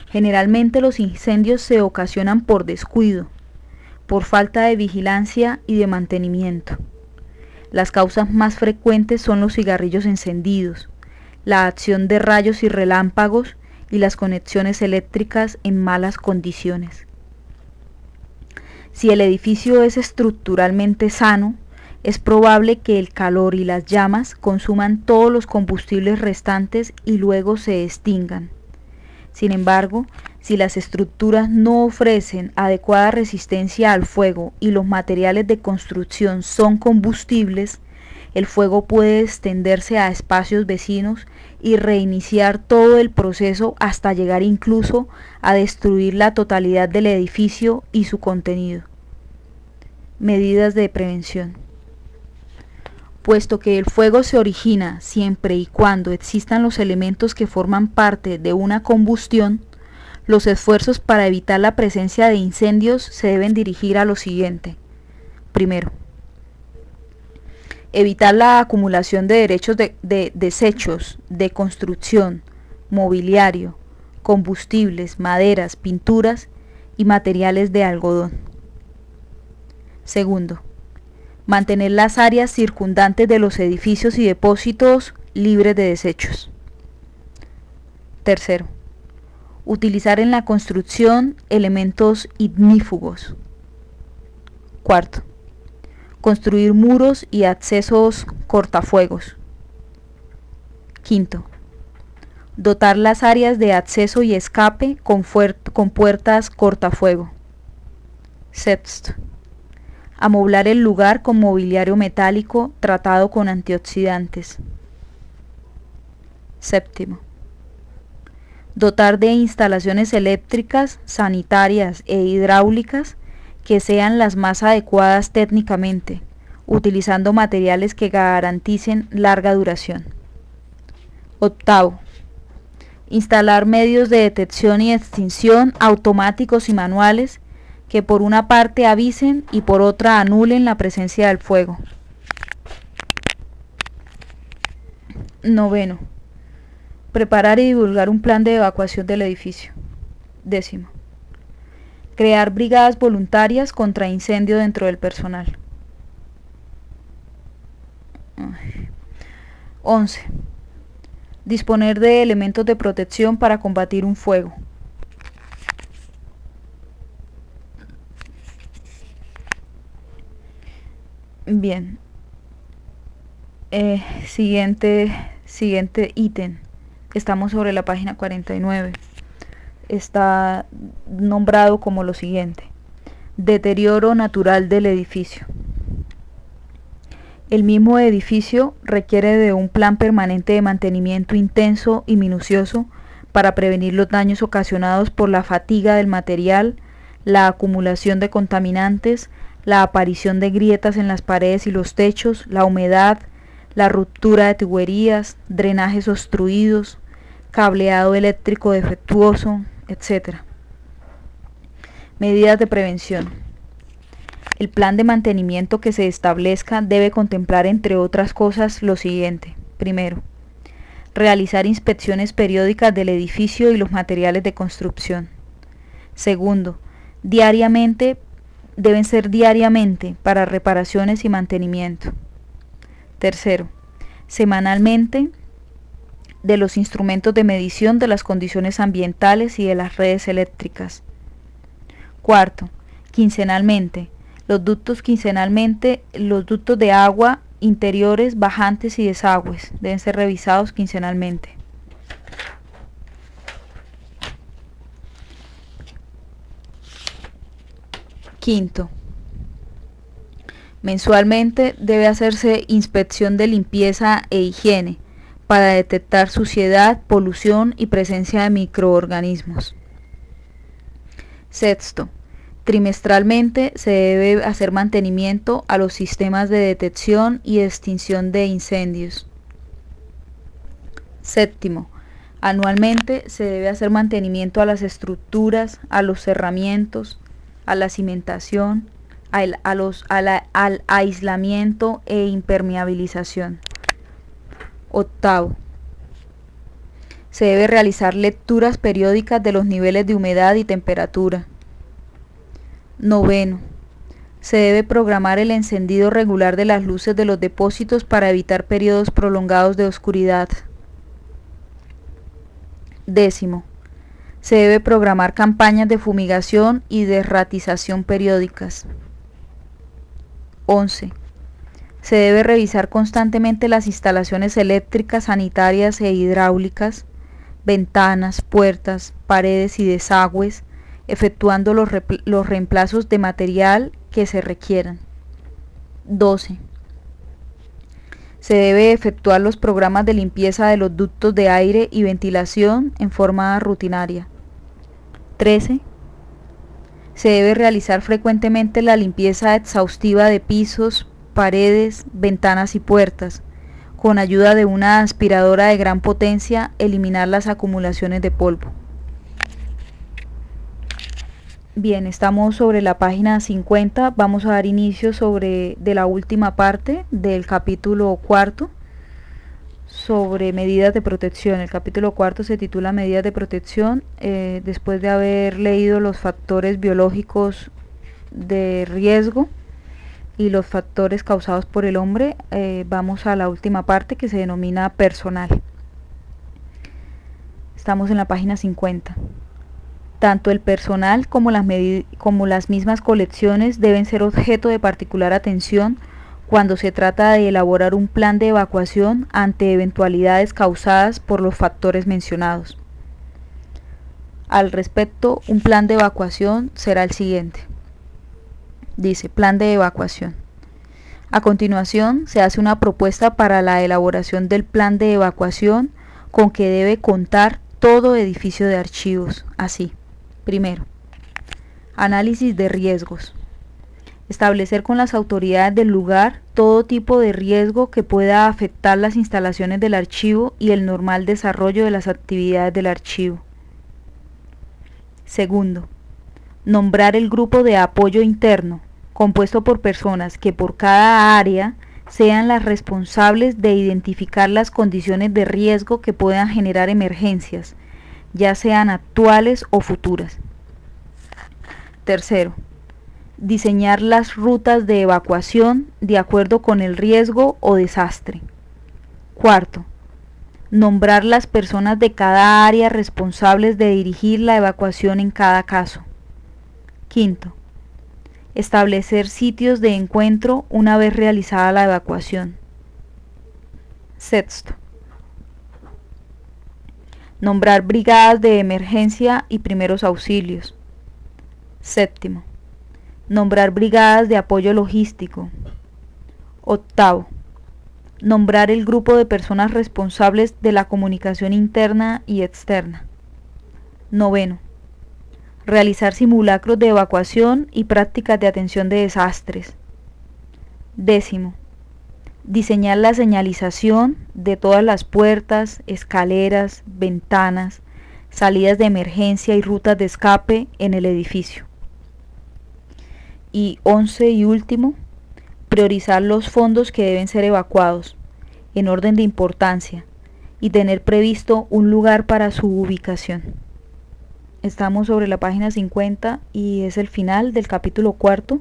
Speaker 1: Generalmente los incendios se ocasionan por descuido, por falta de vigilancia y de mantenimiento. Las causas más frecuentes son los cigarrillos encendidos, la acción de rayos y relámpagos y las conexiones eléctricas en malas condiciones. Si el edificio es estructuralmente sano, es probable que el calor y las llamas consuman todos los combustibles restantes y luego se extingan. Sin embargo, si las estructuras no ofrecen adecuada resistencia al fuego y los materiales de construcción son combustibles, el fuego puede extenderse a espacios vecinos y reiniciar todo el proceso hasta llegar incluso a destruir la totalidad del edificio y su contenido. Medidas de prevención. Puesto que el fuego se origina siempre y cuando existan los elementos que forman parte de una combustión, los esfuerzos para evitar la presencia de incendios se deben dirigir a lo siguiente. Primero, evitar la acumulación de desechos de construcción, mobiliario, combustibles, maderas, pinturas y materiales de algodón. Segundo, mantener las áreas circundantes de los edificios y depósitos libres de desechos. Tercero, utilizar en la construcción elementos ignífugos. Cuarto, construir muros y accesos cortafuegos. Quinto, dotar las áreas de acceso y escape con puertas cortafuego. Sexto, amoblar el lugar con mobiliario metálico tratado con antioxidantes. Séptimo, Dotar de instalaciones eléctricas, sanitarias e hidráulicas que sean las más adecuadas técnicamente, utilizando materiales que garanticen larga duración. Octavo, instalar medios de detección y extinción automáticos y manuales que por una parte avisen y por otra anulen la presencia del fuego. Noveno, preparar y divulgar un plan de evacuación del edificio. Décimo, crear brigadas voluntarias contra incendio dentro del personal. 11. Disponer de elementos de protección para combatir un fuego. Bien. Siguiente ítem. Estamos sobre la página 49. Está nombrado como lo siguiente: deterioro natural del edificio. El mismo edificio requiere de un plan permanente de mantenimiento intenso y minucioso para prevenir los daños ocasionados por la fatiga del material, la acumulación de contaminantes, la aparición de grietas en las paredes y los techos, la humedad, la ruptura de tuberías, drenajes obstruidos, cableado eléctrico defectuoso, etc. Medidas de prevención. El plan de mantenimiento que se establezca debe contemplar, entre otras cosas, lo siguiente. Primero, realizar inspecciones periódicas del edificio y los materiales de construcción. Segundo, deben ser diariamente para reparaciones y mantenimiento. Tercero, semanalmente de los instrumentos de medición de las condiciones ambientales y de las redes eléctricas. Cuarto, quincenalmente, los ductos de agua interiores, bajantes y desagües deben ser revisados quincenalmente. Quinto, mensualmente debe hacerse inspección de limpieza e higiene para detectar suciedad, polución y presencia de microorganismos. Sexto, trimestralmente se debe hacer mantenimiento a los sistemas de detección y extinción de incendios. Séptimo, anualmente se debe hacer mantenimiento a las estructuras, a los cerramientos, a la cimentación, al aislamiento e impermeabilización. Octavo, se debe realizar lecturas periódicas de los niveles de humedad y temperatura. Noveno, se debe programar el encendido regular de las luces de los depósitos para evitar periodos prolongados de oscuridad. Décimo, se debe programar campañas de fumigación y desratización periódicas. 11. Se debe revisar constantemente las instalaciones eléctricas, sanitarias e hidráulicas, ventanas, puertas, paredes y desagües, efectuando los reemplazos de material que se requieran. 12. Se debe efectuar los programas de limpieza de los ductos de aire y ventilación en forma rutinaria. 13. Se debe realizar frecuentemente la limpieza exhaustiva de pisos, paredes, ventanas y puertas. Con ayuda de una aspiradora de gran potencia, eliminar las acumulaciones de polvo. Bien, estamos sobre la página 50, vamos a dar inicio de la última parte del capítulo cuarto sobre medidas de protección. El capítulo cuarto se titula Medidas de protección. Después de haber leído los factores biológicos de riesgo y los factores causados por el hombre, vamos a la última parte que se denomina personal. Estamos en la página 50. Tanto el personal como las mismas colecciones deben ser objeto de particular atención cuando se trata de elaborar un plan de evacuación ante eventualidades causadas por los factores mencionados. Al respecto, un plan de evacuación será el siguiente. Dice, plan de evacuación. A continuación, se hace una propuesta para la elaboración del plan de evacuación con que debe contar todo edificio de archivos, así. Primero, análisis de riesgos. Establecer con las autoridades del lugar todo tipo de riesgo que pueda afectar las instalaciones del archivo y el normal desarrollo de las actividades del archivo. Segundo, nombrar el grupo de apoyo interno, compuesto por personas que por cada área sean las responsables de identificar las condiciones de riesgo que puedan generar emergencias, ya sean actuales o futuras. Tercero, diseñar las rutas de evacuación de acuerdo con el riesgo o desastre. Cuarto, nombrar las personas de cada área responsables de dirigir la evacuación en cada caso. Quinto, establecer sitios de encuentro una vez realizada la evacuación. Sexto, nombrar brigadas de emergencia y primeros auxilios. Séptimo, nombrar brigadas de apoyo logístico. Octavo, nombrar el grupo de personas responsables de la comunicación interna y externa. Noveno, realizar simulacros de evacuación y prácticas de atención de desastres. Décimo, diseñar la señalización de todas las puertas, escaleras, ventanas, salidas de emergencia y rutas de escape en el edificio. Y 11 y último, priorizar los fondos que deben ser evacuados en orden de importancia y tener previsto un lugar para su ubicación. Estamos sobre la página 50 y es el final del capítulo 4,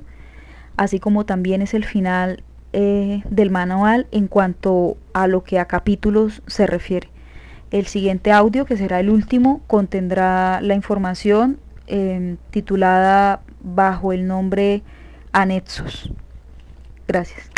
Speaker 1: así como también es el final del manual en cuanto a lo que a capítulos se refiere. El siguiente audio, que será el último, contendrá la información titulada bajo el nombre Anexos. Gracias.